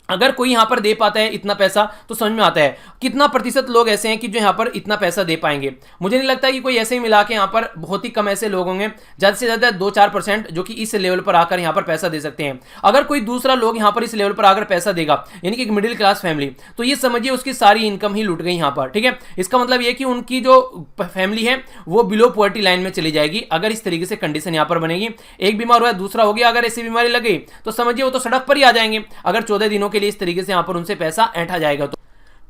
अगर कोई यहां पर दे पाता है इतना पैसा तो समझ में आता है कितना प्रतिशत लोग ऐसे हैं कि जो यहां पर इतना पैसा दे पाएंगे। मुझे नहीं लगता कि कोई ऐसे ही मिला के यहां पर बहुत ही कम ऐसे लोग होंगे, ज्यादा से ज्यादा 2-4% जो कि इस लेवल पर आकर यहां पर पैसा दे सकते हैं। अगर कोई दूसरा लोग यहां पर इस लेवल पर आकर पैसा देगा, यानी कि एक मिडिल क्लास फैमिली, तो ये समझिए उसकी सारी इनकम ही लूट गई यहां पर, ठीक है। इसका मतलब यह कि उनकी जो फैमिली है वो बिलो पॉवर्टी लाइन में चली जाएगी अगर इस तरीके से कंडीशन यहां पर बनेगी। एक बीमार हुआ दूसरा हो गया, अगर ऐसी बीमारी लग गई तो समझिए वो तो सड़क पर ही आ जाएंगे, अगर 14 दिनों के लिए इस तरीके से यहां पर उनसे पैसा ऐंठा जाएगा।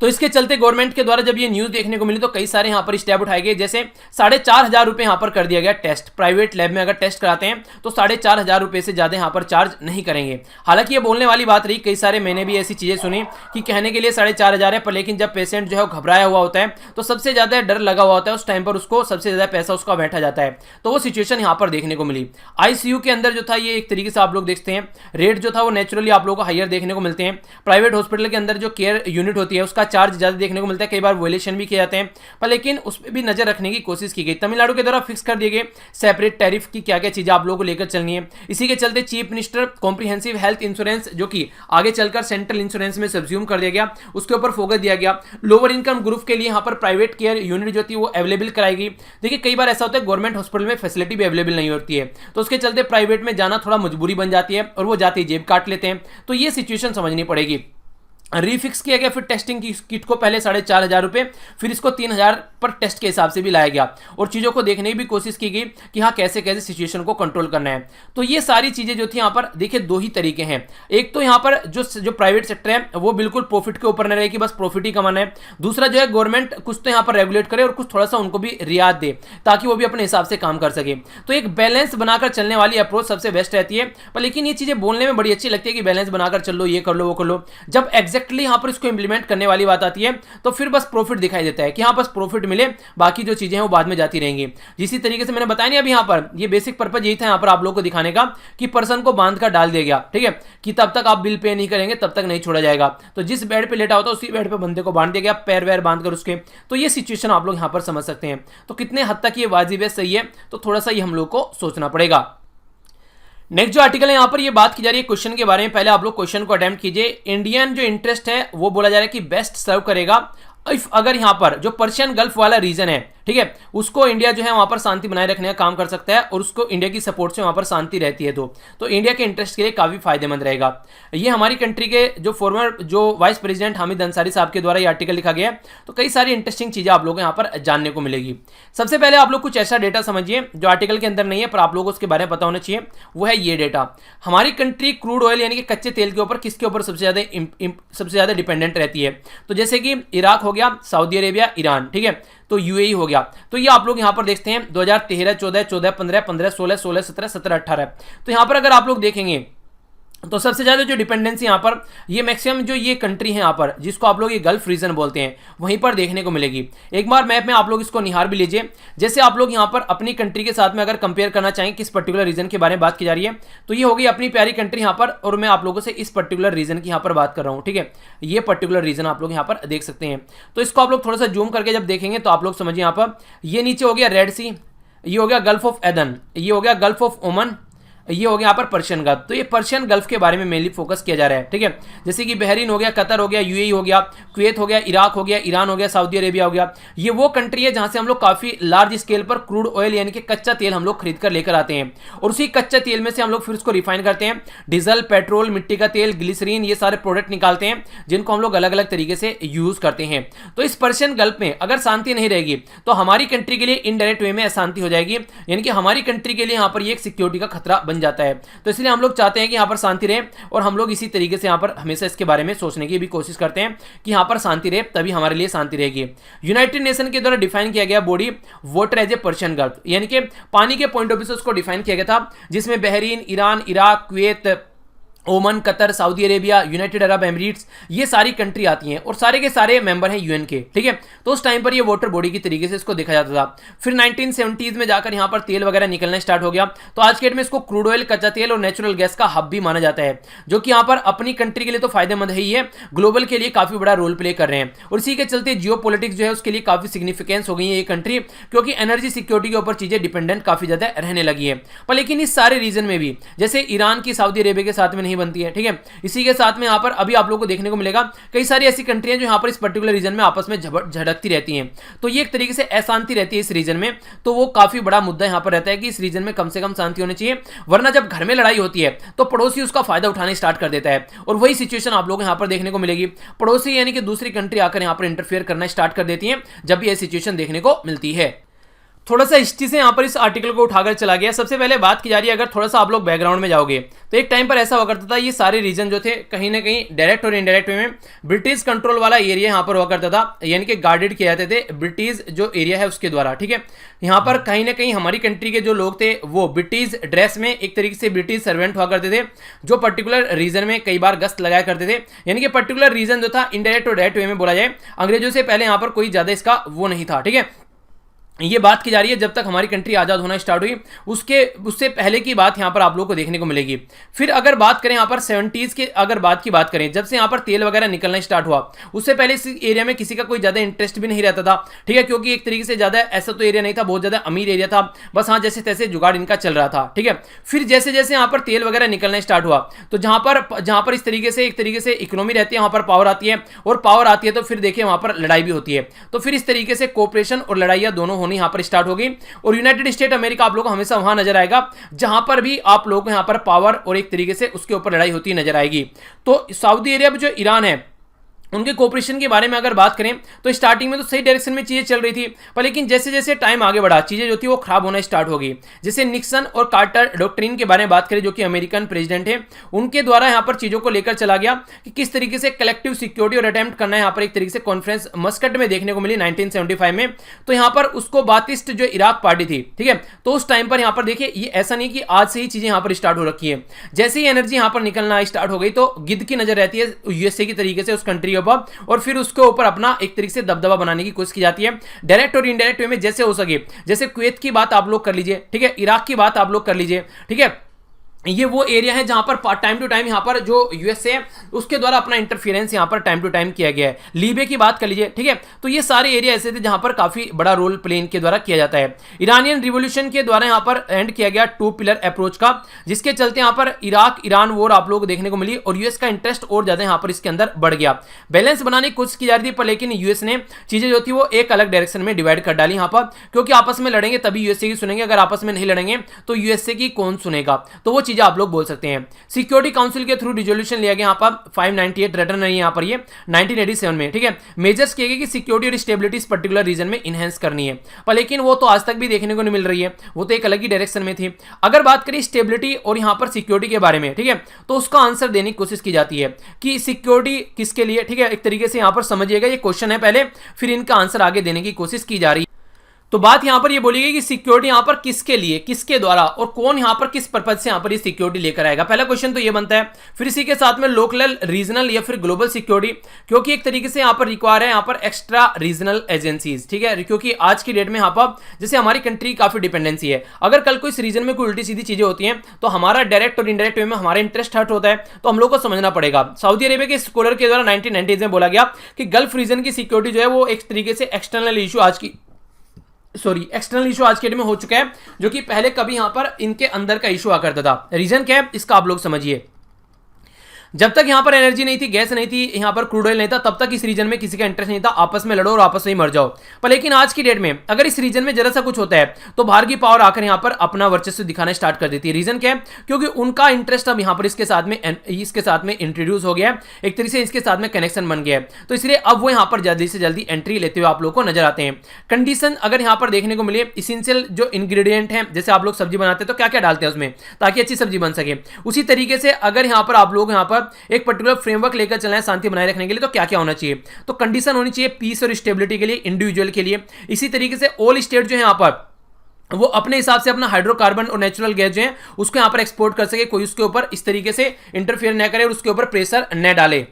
तो इसके चलते गवर्नमेंट के द्वारा जब ये न्यूज देखने को मिली तो कई सारे यहां पर स्टेप उठाए गए, जैसे 4,500 रुपए यहां पर कर दिया गया टेस्ट। प्राइवेट लैब में अगर टेस्ट कराते हैं तो 4,500 रुपए से ज्यादा यहां पर चार्ज नहीं करेंगे। हालांकि ये बोलने वाली बात रही, कई सारे मैंने भी ऐसी चीजें सुनी कि कहने के लिए 4,500 है, पर लेकिन जब पेशेंट जो है घबराया हुआ होता है तो सबसे ज्यादा डर लगा हुआ होता है, उस टाइम पर उसको सबसे ज्यादा पैसा उसका बैठा जाता है। तो वो सिचुएशन यहां पर देखने को मिली। आईसीयू के अंदर जो था ये एक तरीके से आप लोग देखते हैं रेट जो था वो नेचुरली आप लोगों को हायर देखने को मिलते हैं। प्राइवेट हॉस्पिटल के अंदर जो केयर यूनिट होती है उसका चार्ज ज्यादा देखने को मिलता है, कई बार वॉयलेशन भी किए जाते हैं, पर लेकिन उस पर भी नजर रखने की कोशिश की गई। तमिलनाडु के द्वारा फिक्स कर दिए गए सेपरेट टैरिफ की क्या क्या चीजें आप लोगों को लेकर चलनी है। इसी के चलते chief minister comprehensive health insurance जो कि आगे चलकर सेंट्रल इंश्योरेंस में सब्ज्यूम कर दिया गया, उसके ऊपर फोकस दिया गया। लोअर इनकम ग्रुप के लिए यहां पर प्राइवेट केयर यूनिट जो थी वो अवेलेबल कराई गई। देखिए कई बार ऐसा होता है गवर्नमेंट हॉस्पिटल में फैसिलिटी भी अवेलेबल नहीं होती है, तो उसके चलते प्राइवेट में जाना थोड़ा मजबूरी बन जाती है और वो जाते ही जेब काट लेते हैं। तो ये सिचुएशन समझनी पड़ेगी। रीफिक्स किया गया फिर टेस्टिंग की किट को, पहले 4,500 रुपए, फिर इसको 3,000 पर टेस्ट के हिसाब से भी लाया गया और चीज़ों को देखने की भी कोशिश की गई कि हाँ कैसे कैसे सिचुएशन को कंट्रोल करना है। तो ये सारी चीज़ें जो थी यहाँ पर देखिए दो ही तरीके हैं। एक तो यहाँ पर जो प्राइवेट सेक्टर है वो बिल्कुल प्रॉफिट के ऊपर न रहे कि बस प्रॉफिट ही कमाना है। दूसरा जो है गवर्नमेंट कुछ तो यहाँ पर रेगुलेट करे और कुछ थोड़ा सा उनको भी रियायत दे ताकि वो भी अपने हिसाब से काम कर सके। तो एक बैलेंस बनाकर चलने वाली अप्रोच सबसे बेस्ट रहती है। पर लेकिन ये चीज़ें बोलने में बड़ी अच्छी लगती है कि बैलेंस बनाकर चल लो, ये कर लो वो कर लो, जब एग्जैक्टली यहाँ पर इसको इंप्लीमेंट करने वाली बात आती है तो फिर बस प्रॉफिट दिखाई देता है कि हाँ बस प्रॉफिट मिले, बाकी जो चीजें हैं वो बाद में जाती रहेंगी। जिसी तरीके से मैंने बताया नहीं अभी यहाँ पर ये बेसिक पर्पज यही था यहाँ पर आप लोगों को दिखाने का कि पर्सन को बांध कर डाल दिया गया, ठीक है, कि तब तक आप बिल पे नहीं करेंगे तब तक नहीं छोड़ा जाएगा। तो जिस बेड पे लेटा होता है उसी बेड पे बंदे को बांध दिया गया, पैर वैर बांध कर उसके। तो ये सिचुएशन आप लोग यहाँ पर समझ सकते हैं। तो कितने हद तक ये वाजिब है, सही है, तो थोड़ा सा ये हम लोग को सोचना पड़ेगा। नेक्स्ट जो आर्टिकल है यहाँ पर ये बात की जा रही है क्वेश्चन के बारे में। पहले आप लोग क्वेश्चन को अटेम्प्ट कीजिए। इंडियन जो इंटरेस्ट है वो बोला जा रहा है कि बेस्ट सर्व करेगा इफ अगर यहाँ पर जो पर्शियन गल्फ वाला रीजन है, ठीक है, उसको इंडिया जो है वहां पर शांति बनाए रखने का काम कर सकता है और उसको इंडिया की सपोर्ट से वहां पर शांति रहती है तो इंडिया के इंटरेस्ट के लिए काफी फायदेमंद रहेगा। ये हमारी कंट्री के जो फॉर्मर जो वाइस प्रेसिडेंट हामिद अंसारी साहब के द्वारा ये आर्टिकल लिखा गया है। तो कई सारी इंटरेस्टिंग चीजें आप लोगों को यहाँ पर जानने को मिलेगी। सबसे पहले आप लोग कुछ ऐसा डेटा समझिए जो आर्टिकल के अंदर नहीं है पर आप लोगों को उसके बारे में पता होना चाहिए। वो है ये डेटा, हमारी कंट्री क्रूड ऑयल यानी कि कच्चे तेल के ऊपर किसके ऊपर सबसे ज्यादा डिपेंडेंट रहती है। तो जैसे कि इराक हो गया, सऊदी अरेबिया, ईरान, ठीक है, तो यूएई हो गया। तो ये आप लोग यहां पर देखते हैं 2013, 14, 14, 15, 15, 16, 16, 17, 17, 18। तो यहां पर अगर आप लोग देखेंगे तो सबसे ज़्यादा जो डिपेंडेंसी यहाँ पर ये मैक्सिमम जो ये कंट्री है यहाँ पर जिसको आप लोग ये गल्फ रीजन बोलते हैं वहीं पर देखने को मिलेगी। एक बार मैप में आप लोग इसको निहार भी लीजिए। जैसे आप लोग यहाँ पर अपनी कंट्री के साथ में अगर कंपेयर करना चाहें किस पर्टिकुलर रीजन के बारे में बात की जा रही है तो ये होगी अपनी प्यारी कंट्री यहाँ पर, और मैं आप लोगों से इस पर्टिकुलर रीजन की यहाँ पर बात कर रहा हूँ। ठीक है, ये पर्टिकुलर रीजन आप लोग यहाँ पर देख सकते हैं। तो इसको आप लोग थोड़ा सा जूम करके जब देखेंगे तो आप लोग समझिए यहाँ पर ये नीचे हो गया रेड सी, ये हो गया गल्फ ऑफ एदन, ये हो गया गल्फ ऑफ ओमन, ये हो गया यहाँ पर पर्शियन गल्फ। तो ये पर्शियन गल्फ के बारे में मेनली फोकस किया जा रहा है। ठीक है, जैसे कि बहरीन हो गया, कतर हो गया, यूएई हो गया, कुवैत हो गया, इराक हो गया, ईरान हो गया, सऊदी अरेबिया हो गया। ये वो कंट्री है जहां से हम लोग काफी लार्ज स्केल पर क्रूड ऑयल यानी कि कच्चा तेल हम लोग खरीद कर लेकर आते हैं, और उसी कच्चा तेल में से हम लोग फिर उसको रिफाइन करते हैं। डीजल, पेट्रोल, मिट्टी का तेल, ग्लिसरीन, ये सारे प्रोडक्ट निकालते हैं जिनको हम लोग अलग अलग तरीके से यूज करते हैं। तो इस पर्शियन गल्फ में अगर शांति नहीं रहेगी तो हमारी कंट्री के लिए इनडायरेक्ट वे में अशांति हो जाएगी, यानी कि हमारी कंट्री के लिए यहाँ पर ये एक सिक्योरिटी का खतरा बन जाता है। तो इसलिए हम लोग चाहते हैं कि यहाँ पर शांति रहे, और हम लोग इसी तरीके से यहाँ पर हमेशा इसके बारे में सोचने की भी कोशिश करते हैं कि यहाँ पर शांति रहे, तभी हमारे लिए शांति रहेगी। यूनाइटेड नेशन के द्वारा डिफाइन किया गया body water as a Persian Gulf, यानी कि पानी के पॉइंट ऑफ व्यू से उसको डिफाइन किया गया था, जिसमें बहरीन, ईरान, इराक, कुवैत, ओमन, Qatar, Saudi Arabia, United Arab Emirates, ये सारी कंट्री आती हैं और सारे के सारे मेंबर हैं यूएन के। ठीक है, तो उस टाइम पर ये वाटर बॉडी की तरीके से इसको देखा जाता था। फिर 1970s में जाकर यहाँ पर तेल वगैरह निकलना स्टार्ट हो गया, तो आज के डेट में इसको क्रूड ऑयल, कच्चा तेल और नेचुरल गैस का हब भी माना जाता है, जो कि यहाँ पर अपनी कंट्री के लिए तो फायदेमंद है ही है, ग्लोबल के लिए काफी बड़ा रोल प्ले कर रहे हैं। और इसी के चलते जियो पॉलिटिक्स जो है उसके लिए काफी सिग्निफिकेंस हो गई है ये कंट्री, क्योंकि एनर्जी सिक्योरिटी के ऊपर चीजें डिपेंडेंट काफी ज्यादा रहने लगी है। पर लेकिन इस सारे रीजन में भी जैसे ईरान की सऊदी अरेबिया के साथ में नहीं बनती है। ठीक है, इसी के साथ में यहाँ पर अभी आप लोगों को देखने को मिलेगा कई सारी ऐसी कंट्रियां जो यहाँ पर इस पर्टिकुलर रीजन में आपस में झड़कती रहती हैं, तो ये एक तरीके से अशांति रहती है इस रीजन में। तो वो काफी बड़ा मुद्दा यहाँ पर रहता है कि इस रीजन में कम से कम शांति होनी चाहिए, वरना जब घर में लड़ाई होती है तो पड़ोसी उसका फायदा उठाने स्टार्ट कर देता है, और वही सिचुएशन आप लोग यहाँ पर देखने को मिलेगी। पड़ोसी यानी कि दूसरी कंट्री आकर यहाँ पर इंटरफेयर करना स्टार्ट कर देती है जब भी यह सिचुएशन देखने को मिलती है। थोड़ा सा हिस्ट्री से यहाँ पर इस आर्टिकल को उठाकर चला गया। सबसे पहले बात की जा रही है, अगर थोड़ा सा आप लोग बैकग्राउंड में जाओगे तो एक टाइम पर ऐसा हुआ करता था, ये सारे रीजन जो थे कहीं ना कहीं डायरेक्ट और इनडायरेक्ट वे में ब्रिटिश कंट्रोल वाला एरिया यहाँ पर हुआ करता था, यानी कि गार्डेड किए जाते थे ब्रिटिश जो एरिया है उसके द्वारा। ठीक है, यहाँ पर कहीं ना कहीं हमारी कंट्री के जो लोग थे वो ब्रिटिश ड्रेस में एक तरीके से ब्रिटिश सर्वेंट हुआ करते थे, जो पर्टिकुलर रीजन में कई बार गश्त लगाया करते थे, यानी कि पर्टिकुलर रीजन जो था इनडायरेक्ट और डायरेक्ट वे में बोला जाए, अंग्रेजों से पहले यहाँ पर कोई ज्यादा इसका वो नहीं था। ठीक है, ये बात की जा रही है जब तक हमारी कंट्री आज़ाद होना स्टार्ट हुई उससे पहले की बात यहाँ पर आप लोगों को देखने को मिलेगी। फिर अगर बात करें यहाँ पर 70s के अगर बात करें, जब से यहाँ पर तेल वगैरह निकलना स्टार्ट हुआ, उससे पहले इस एरिया में किसी का कोई ज़्यादा इंटरेस्ट भी नहीं रहता था। ठीक है, क्योंकि एक तरीके से ज़्यादा ऐसा तो एरिया नहीं था, बहुत ज़्यादा अमीर एरिया था, बस हाँ जैसे तैसे जुगाड़ इनका चल रहा था। ठीक है, फिर जैसे जैसे यहाँ पर तेल वगैरह निकलना स्टार्ट हुआ तो जहाँ पर इस तरीके से एक तरीके से इकोनॉमी रहती है, वहाँ पर पावर आती है, और पावर आती है तो फिर देखिए वहाँ पर लड़ाई भी होती है। तो फिर इस तरीके से कोऑपरेशन और लड़ाइयाँ दोनों होनी यहाँ पर स्टार्ट हो गई, और यूनाइटेड स्टेट अमेरिका आप लोगों को हमेशा वहां नजर आएगा जहां पर भी आप लोगों को यहां पर पावर और एक तरीके से उसके ऊपर लड़ाई होती नजर आएगी। तो सऊदी अरब जो ईरान है उनके कोऑपरेशन के बारे में अगर बात करें तो स्टार्टिंग में तो सही डायरेक्शन में चीजें चल रही थी, पर लेकिन जैसे जैसे टाइम आगे बढ़ा चीजें जो थी वो खराब होना स्टार्ट हो गई। जैसे निक्सन और कार्टर डॉक्ट्रिन के बारे में बात करें, जो कि अमेरिकन प्रेसिडेंट है, उनके द्वारा यहाँ पर चीजों को लेकर चला गया कि किस तरीके से कलेक्टिव सिक्योरिटी और अटेम्प्ट करना है। यहाँ पर एक तरीके से कॉन्फ्रेंस मस्कट में देखने को मिली 1975 में। तो यहाँ पर उसको बातिस्ट जो इराक पार्टी थी, ठीक है, तो उस टाइम पर यहाँ पर देखिए ये ऐसा नहीं कि आज से ही चीजें यहाँ पर स्टार्ट हो रखी है, जैसे ही एनर्जी यहाँ पर निकलना स्टार्ट हो गई तो गिद्ध की नजर रहती है यूएसए की तरीके से उस कंट्री के ऊपर, और फिर उसके ऊपर अपना एक तरीके से दबदबा बनाने की कोशिश की जाती है डायरेक्ट और इनडायरेक्ट वे में जैसे हो सके। जैसे कुवैत की बात आप लोग कर लीजिए, ठीक है, इराक की बात आप लोग कर लीजिए, ठीक है, ये वो एरिया है जहां पर टाइम टू टाइम यहाँ पर जो यूएसए है उसके द्वारा अपना इंटरफेरेंस यहाँ पर टाइम टू टाइम किया गया है। लीबिया की बात कर लीजिए, ठीक है, तो ये सारे एरिया ऐसे थे जहां पर काफी बड़ा रोल प्ले इनके द्वारा किया जाता है। इरानियन रिवोल्यूशन के द्वारा यहाँ पर एंड किया गया 2 पिलर अप्रोच का, जिसके चलते यहाँ पर इराक ईरान वॉर आप लोग को देखने को मिली और यूएस का इंटरेस्ट और ज्यादा यहाँ पर इसके अंदर बढ़ गया। बैलेंस बनाने की कोशिश की जा रही थी, पर लेकिन यूएस ने चीजें जो थी वो एक अलग डायरेक्शन में डिवाइड कर डाली यहाँ पर, क्योंकि आपस में लड़ेंगे तभी यूएसए की सुनेंगे, अगर आपस में नहीं लड़ेंगे तो यूएसए की कौन सुनेगा। तो वो चीजें आप लोग बोल सकते हैं। सिक्योरिटी काउंसिल के थ्रू रिजोल्यूशन लिया गया यहाँ पर 598 रिटर्न है यहाँ पर ये 1987 में, ठीक है, मेजर्स किए गए कि सिक्योरिटी और स्टेबिलिटी इस पर्टिकुलर रीजन में इनहेंस करनी है, पर लेकिन वो तो आज तक भी देखने को नहीं मिल रही है, वो तो एक अलग ही डायरेक्शन में थी। अगर बात करें स्टेबिलिटी और यहाँ पर सिक्योरिटी के बारे में, ठीक है, तो उसका आंसर देने की कोशिश की जाती है कि सिक्योरिटी किसके लिए, ठीक है, एक तरीके से यहाँ पर समझिएगा ये क्वेश्चन है पहले, फिर इनका आंसर आगे देने की कोशिश की जा रही है। तो बात यहां पर ये बोली गई कि सिक्योरिटी यहां पर किसके लिए, किसके द्वारा और कौन यहां पर किस पर्पज से यहां पर ये सिक्योरिटी लेकर आएगा। पहला क्वेश्चन तो ये बनता है। फिर इसी के साथ में लोकल, रीजनल या फिर ग्लोबल सिक्योरिटी, क्योंकि एक तरीके से यहां पर रिक्वायर है यहां पर एक्स्ट्रा रीजनल एजेंसीज, ठीक है, क्योंकि आज की डेट में यहां पर जैसे हमारी कंट्री काफी डिपेंडेंसी है, अगर कल को इस रीजन में कोई उल्टी सीधी चीजें होती हैं तो हमारा डायरेक्ट और इनडायरेक्ट वे में हमारा इंटरेस्ट हर्ट होता है, तो हम लोग को समझना पड़ेगा। सऊदी अरेबिया के स्कॉलर के द्वारा 1990s में बोला गया कि गल्फ रीजन की सिक्योरिटी जो है वो एक तरीके से एक्सटर्नल इशू आज के डेट में हो चुका है, जो कि पहले कभी यहां पर इनके अंदर का इशू आ करता था। रीजन क्या है इसका आप लोग समझिए। जब तक यहां पर एनर्जी नहीं थी, गैस नहीं थी, यहां पर क्रूड ऑयल नहीं था, तब तक इस रीजन में किसी का इंटरेस्ट नहीं था, आपस में लड़ो और आपस में ही मर जाओ। पर लेकिन आज की डेट में अगर इस रीजन में जरा सा कुछ होता है तो बाहर की पावर आकर यहां पर अपना वर्चस्व दिखाना स्टार्ट कर देती है। रीजन क्या है? क्योंकि उनका इंटरेस्ट अब यहां पर इसके साथ में इंट्रोड्यूस हो गया है, एक तरीके से इसके साथ में कनेक्शन बन गया है, तो इसलिए अब वो यहां पर जल्दी से जल्दी एंट्री लेते हुए आप लोग को नजर आते हैं। कंडीशन अगर यहां पर देखने को मिले, इसेंशियल जो इंग्रेडिएंट है, जैसे आप लोग सब्जी बनाते हैं तो क्या क्या डालते हैं उसमें ताकि अच्छी सब्जी बन सके, उसी तरीके से अगर यहां पर आप लोग यहां पर एक पर्टिकुलर फ्रेमवर्क लेकर चलना है शांति बनाए रखने के लिए, तो क्या क्या होना चाहिए? तो कंडीशन होनी चाहिए पीस और स्टेबिलिटी के लिए, इंडिविजुअल के लिए। इसी तरीके से ऑल स्टेट जो है यहां पर वो अपने हिसाब से अपना हाइड्रोकार्बन और नेचुरल गैस जो है उसको यहां पर एक्सपोर्ट कर सके, कोई उसके ऊपर इस तरीके से इंटरफेयर न करे और उसके ऊपर प्रेशर न डाले।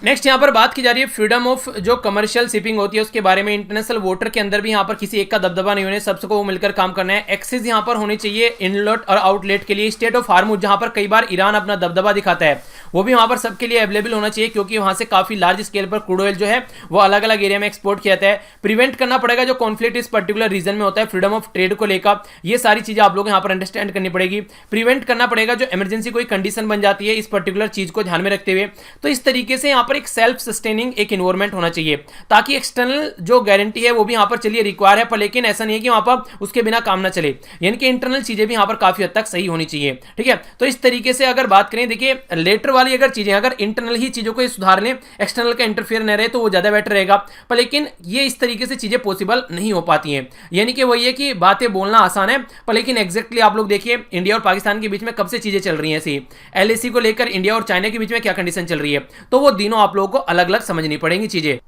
नेक्स्ट यहां पर बात की जा रही है फ्रीडम ऑफ जो कमर्शियल शिपिंग होती है उसके बारे में। इंटरनेशनल वाटर के अंदर भी यहां पर किसी एक का दबदबा नहीं होने, सबको मिलकर काम करना है। एक्सेस यहां पर होनी चाहिए इनलेट और आउटलेट के लिए। स्टेट ऑफ हार्मुज जहां पर कई बार ईरान अपना दबदबा दिखाता है, वो भी वहां पर सबके लिए अवेलेबल होना चाहिए, क्योंकि वहां से काफी लार्ज स्केल पर क्रूड ऑयल जो है वो अलग अलग एरिया में एक्सपोर्ट किया जाता है। प्रिवेंट करना पड़ेगा जो कॉन्फ्लिक्ट इस पर्टिकुलर रीजन में होता है, फ्रीडम ऑफ ट्रेड को लेकर, ये सारी चीजें आप लोग यहां पर अंडरस्टैंड करनी पड़ेगी। प्रिवेंट करना पड़ेगा जो इमरजेंसी कोई कंडीशन बन जाती है इस पर्टिकुलर चीज को ध्यान में रखते हुए। तो इस तरीके से यहां पर एक सेल्फ एक एनवायरमेंट होना चाहिए, ताकि एक्सटर्नल जो गारंटी है वो भी यहां पर चलिए रिक्वायर है, पर लेकिन ऐसा नहीं है कि वहां पर उसके बिना काम ना चले, यानी कि इंटरनल चीजें भी यहां पर काफी हद तक सही होनी चाहिए। ठीक है, तो इस तरीके से अगर बात करें, देखिए लेटर वाली अगर चीजें, अगर इंटरनल ही चीजों को सुधार लें, एक्सटर्नल का इंटरफेयर न रहे तो वो ज्यादा बेटर रहेगा, पर लेकिन ये इस तरीके से चीजें पॉसिबल नहीं हो पाती हैं। यानी कि वही है कि बातें बोलना आसान है, पर लेकिन एग्जैक्टली आप लोग देखिए इंडिया और पाकिस्तान के बीच में कब से चीजें चल रही हैं, ऐसी एलएसी को लेकर इंडिया और चाइना के बीच में क्या कंडीशन चल रही है, तो वो तीनों आप लोगों को अलग अलग समझनी पड़ेंगी चीजें।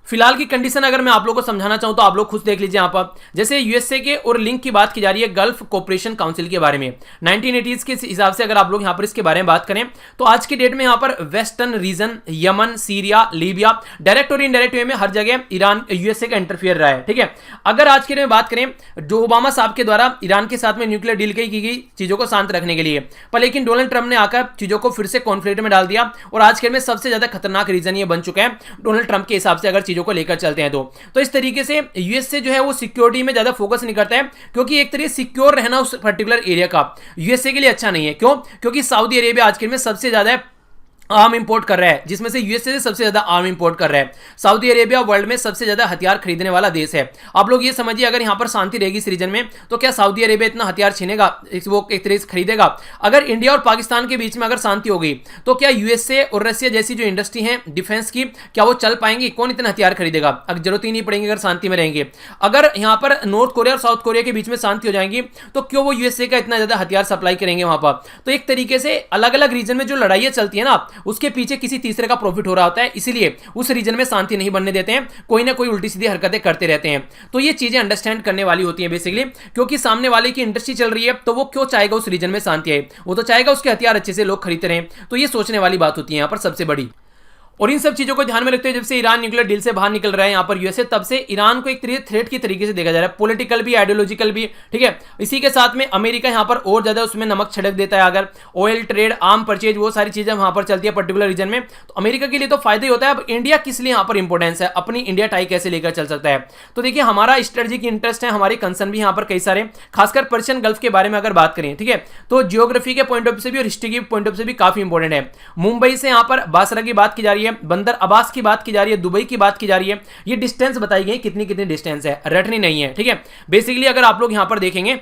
फिलहाल की कंडीशन अगर मैं आप लोगों को समझाना चाहूं तो आप लोग खुद देख लीजिए यहां पर, जैसे यूएसए के और लिंक की बात की जा रही है गल्फ कोऑपरेशन काउंसिल के बारे में 1980s के हिसाब से, अगर आप लोग यहां पर इसके बारे में बात करें तो आज की डेट में यहां पर western region, Yemen, Syria, Libya, direct और इनडायरेक्ट वे में हर जगह ईरान यूएसए का इंटरफियर रहा है। ठीक है, अगर आज के डेट में बात करें, जो ओबामा साहब के द्वारा ईरान के साथ में न्यूक्लियर डील की गई चीजों को शांत रखने के लिए, पर लेकिन डोनाल्ड ट्रंप ने आकर चीजों को फिर से कॉन्फ्लिक्ट में डाल दिया, और आज के डेट में सबसे ज्यादा खतरनाक रीजन ये बन चुका है डोनाल्ड ट्रंप के हिसाब से अगर चीजों को लेकर चलते हैं तो इस तरीके से यूएसए जो है वो सिक्योरिटी में ज्यादा फोकस नहीं करता है, क्योंकि एक तरीके सिक्योर रहना उस पर्टिकुलर एरिया का यूएसए के लिए अच्छा नहीं है। क्यों? क्योंकि सऊदी अरेबिया आज के में सबसे ज्यादा आर्म इंपोर्ट कर रहा है, जिसमें से यूएसए से सबसे ज्यादा आर्म इंपोर्ट कर रहा है। सऊदी अरेबिया वर्ल्ड में सबसे ज्यादा हथियार खरीदने वाला देश है। आप लोग ये समझिए, अगर यहां पर शांति रहेगी इस रीजन में तो क्या सऊदी अरेबिया इतना हथियार छीनेगा, वो एक तरीके से खरीदेगा? अगर इंडिया और पाकिस्तान के बीच में अगर शांति हो गई तो क्या यूएसए और रशिया जैसी जो इंडस्ट्री है डिफेंस की, क्या वो चल पाएंगी? कौन इतना हथियार खरीदेगा? अगर जरूरत ही नहीं पड़ेगी अगर शांति में रहेंगे। अगर यहां पर नॉर्थ कोरिया और साउथ कोरिया के बीच में शांति हो जाएंगी तो क्यों वो यूएसए का इतना ज्यादा हथियार सप्लाई करेंगे वहां पर? तो एक तरीके से अलग अलग रीजन में जो लड़ाइयां चलती है ना, उसके पीछे किसी तीसरे का प्रॉफिट हो रहा होता है, इसीलिए उस रीजन में शांति नहीं बनने देते हैं, कोई ना कोई उल्टी सीधी हरकतें करते रहते हैं। तो ये चीजें अंडरस्टैंड करने वाली होती हैं बेसिकली, क्योंकि सामने वाले की इंडस्ट्री चल रही है तो वो क्यों चाहेगा उस रीजन में शांति आए? वो तो चाहेगा उसके हथियार अच्छे से लोग खरीदते रहें। तो ये सोचने वाली बात होती है यहाँ पर सबसे बड़ी। और इन सब चीजों को ध्यान में रखते हुए जब से ईरान न्यूक्लियर डील से बाहर निकल रहा है यहाँ पर यूएसए, तब से ईरान को एक थ्रेट की तरीके से देखा जा रहा है, पॉलिटिकल भी, आइडियोलॉजिकल भी। ठीक है, इसी के साथ में अमेरिका यहाँ पर और ज्यादा उसमें नमक छिड़क देता है। अगर ऑयल ट्रेड, आर्म परचेज, वो सारी चीजें वहां पर चलती है पर्टिकुलर रीजन में, तो अमेरिका के लिए तो फायदा ही होता है। अब इंडिया किस लिए यहाँ पर इंपॉर्टेंस है, अपनी इंडिया टाई कैसे लेकर चल सकता है? तो देखिए हमारा स्ट्रेटेजिक इंटरेस्ट है, हमारे कंसर्न भी यहाँ पर कई सारे, खासकर पर्शियन गल्फ के बारे में अगर बात करें, ठीक है, तो जियोग्राफी के पॉइंट ऑफ व्यू से भी और हिस्ट्री के पॉइंट ऑफ व्यू से भी काफी इंपॉर्टेंट है। मुंबई से यहाँ पर बासरा की बात की जा रही है, बंदर अब्बास की बात की जा रही है, दुबई की बात की जा रही है, ये डिस्टेंस बताई गई कितनी कितनी डिस्टेंस है, रटनी नहीं है। ठीक है, बेसिकली अगर आप लोग यहां पर देखेंगे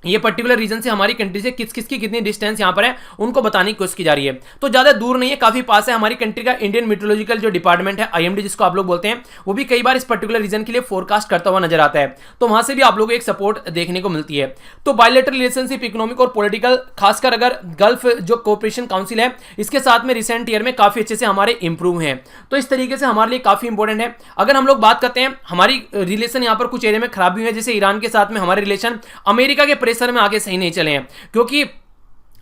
ये पर्टिकुलर रीजन से हमारी कंट्री से किस किस की कितनी डिस्टेंस यहाँ पर है उनको बताने की कोशिश की जा रही है। तो ज़्यादा दूर नहीं है, काफ़ी पास है। हमारी कंट्री का इंडियन मीटरोलॉजिकल जो डिपार्टमेंट है, आईएमडी जिसको आप लोग बोलते हैं, वो भी कई बार इस पर्टिकुलर रीजन के लिए फोरकास्ट करता हुआ नजर आता है। तो वहां से भी आप लोगों को एक सपोर्ट देखने को मिलती है। तो बायलैटरल रिलेशनशिप, इकोनॉमिक और पॉलिटिकल, खासकर अगर गल्फ जो कोऑपरेशन काउंसिल है इसके साथ में रिसेंट ईयर में काफ़ी अच्छे से हमारे इंप्रूव हैं। तो इस तरीके से हमारे लिए काफ़ी इंपॉर्टेंट है। अगर हम लोग बात करते हैं हमारी रिलेशन यहाँ पर कुछ एरिया में खराब भी हुई है, जैसे ईरान के साथ में हमारे रिलेशन अमेरिका के प्रेशर में आगे सही नहीं चले हैं, क्योंकि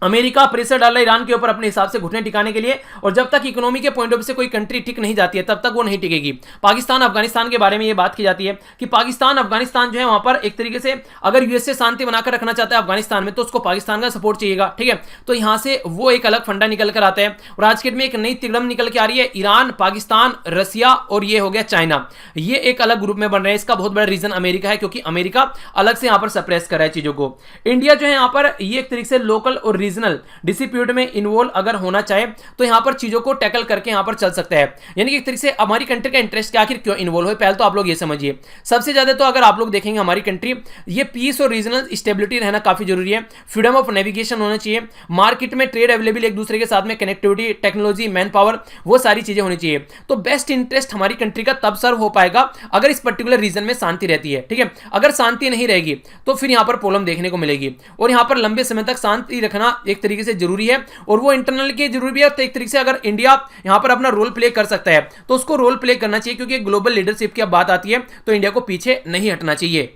अमेरिका प्रेशर डाल रहा है ईरान के ऊपर अपने हिसाब से घुटने टिकाने के लिए, और जब तक इकोनॉमी के पॉइंट ऑफ व्यू से कोई कंट्री ठीक नहीं जाती है तब तक वो नहीं टिकेगी। पाकिस्तान अफगानिस्तान के बारे में ये बात की जाती है कि पाकिस्तान अफगानिस्तान जो है वहां पर एक तरीके से अगर यूएसए शांति बनाकर रखना चाहता है अफगानिस्तान में तो उसको पाकिस्तान का सपोर्ट चाहिएगा, ठीक है। तो यहां से वो एक अलग फंडा निकल कर आता है, और आज के डेट में एक नई तिगड़म निकल के आ रही है, ईरान, पाकिस्तान, रसिया और ये हो गया चाइना, ये एक अलग ग्रुप में बन रहे हैं। इसका बहुत बड़ा रीजन अमेरिका है, क्योंकि अमेरिका अलग से यहां पर सप्रेस कर रहा है चीजों को। इंडिया जो है यहां पर ये एक तरीके से लोकल और रीजनल डिस्प्यूट में इन्वॉल्व अगर होना चाहे तो यहां पर चीजों को टैकल करके यहां पर चल सकता है। यानी कि एक तरीके से हमारी कंट्री का इंटरेस्ट क्या, आखिर क्यों इन्वॉल्व हो, पहले तो आप लोग ये समझिए। सबसे ज्यादा तो अगर आप लोग देखेंगे हमारी कंट्री, ये पीस और रीजनल स्टेबिलिटी रहना काफी जरूरी है, फ्रीडम ऑफ नेविगेशन होना चाहिए, मार्केट में ट्रेड अवेलेबल एक दूसरे के साथ में, कनेक्टिविटी, टेक्नोलॉजी, मैन पावर, वो सारी चीजें होनी चाहिए। तो बेस्ट इंटरेस्ट हमारी कंट्री का तब सर्व हो पाएगा अगर इस पर्टिकुलर रीजन में शांति रहती है, ठीक है। अगर शांति नहीं रहेगी तो फिर यहां पर प्रॉब्लम देखने को मिलेगी, और यहां पर लंबे समय तक शांति रखना एक तरीके से जरूरी है, और वो इंटरनल के जरूरी भी है। तो एक तरीके से अगर इंडिया यहां पर अपना रोल प्ले कर सकता है तो उसको रोल प्ले करना चाहिए, क्योंकि ग्लोबल लीडरशिप की अब बात आती है तो इंडिया को पीछे नहीं हटना चाहिए।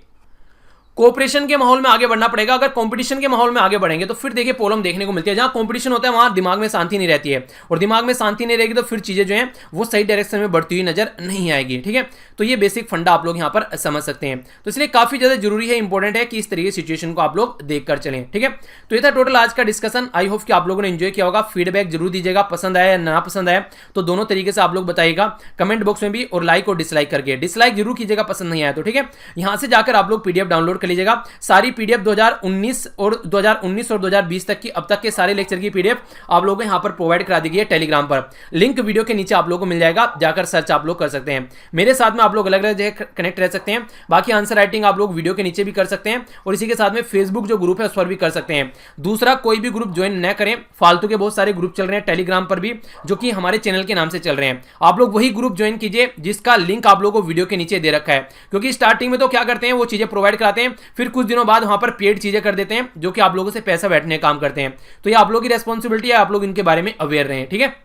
कोऑपरेशन के माहौल में आगे बढ़ना पड़ेगा। अगर कंपटीशन के माहौल में आगे बढ़ेंगे तो फिर देखिए प्रॉब्लम देखने को मिलती है। जहां कंपटीशन होता है वहां दिमाग में शांति नहीं रहती है, और दिमाग में शांति नहीं रहेगी तो फिर चीजें जो हैं वो सही डायरेक्शन में बढ़ती हुई नजर नहीं आएगी, ठीक है। तो ये बेसिक फंडा आप लोग यहां पर समझ सकते हैं। तो इसलिए काफी ज्यादा जरूरी है, इंपॉर्टेंट है कि इस तरीके की सिचुएशन को आप लोग देखकर चलें, ठीक है। तो ये था टोटल आज का डिस्कशन। आई होप कि आप लोगों ने एंजॉय किया होगा। फीडबैक जरूर दीजिएगा, पसंद आया या ना पसंद आया तो दोनों तरीके से आप लोग बताइएगा कमेंट बॉक्स में भी, और लाइक और डिसलाइक करके। डिसलाइक जरूर कीजिएगा पसंद नहीं आया तो, ठीक है। यहां से जाकर आप लोग पीडीएफ डाउनलोड कर लीजिएगा। सारी पीडीएफ 2019 और 2020 तक की अब तक के सारे लेक्चर की पीडीएफ आप लोगों को यहां पर प्रोवाइड करा दी गई है टेलीग्राम पर। लिंक वीडियो के नीचे आप लोगों को मिल जाएगा, जाकर सर्च आप लोग कर सकते हैं। मेरे साथ में आप लोग अलग अलग जगह कनेक्ट रह सकते हैं। बाकी आंसर राइटिंग आप लोग वीडियो के नीचे भी कर सकते हैं, और इसी के साथ में फेसबुक जो ग्रुप है उस पर भी कर सकते हैं। दूसरा कोई भी ग्रुप ज्वाइन न करें, फालतू के बहुत सारे ग्रुप चल रहे हैं टेलीग्राम पर भी जो कि हमारे चैनल के नाम से चल रहे हैं। आप लोग वही ग्रुप ज्वाइन कीजिए जिसका लिंक आप लोगों को वीडियो के नीचे दे रखा है, क्योंकि स्टार्टिंग में तो क्या करते हैं वो चीजें प्रोवाइड कराते हैं, फिर कुछ दिनों बाद वहां पर पेड चीजें कर देते हैं जो कि आप लोगों से पैसा बैठने का काम करते हैं। तो ये आप लोगों की रेस्पॉन्सिबिलिटी है, आप लोग इनके बारे में अवेयर रहें, ठीक है।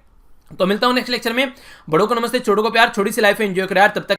तो मिलता हूं नेक्स्ट लेक्चर में। बड़ों को नमस्ते, छोटों को प्यार, छोटी सी लाइफ एंजॉय करें यार। तब तक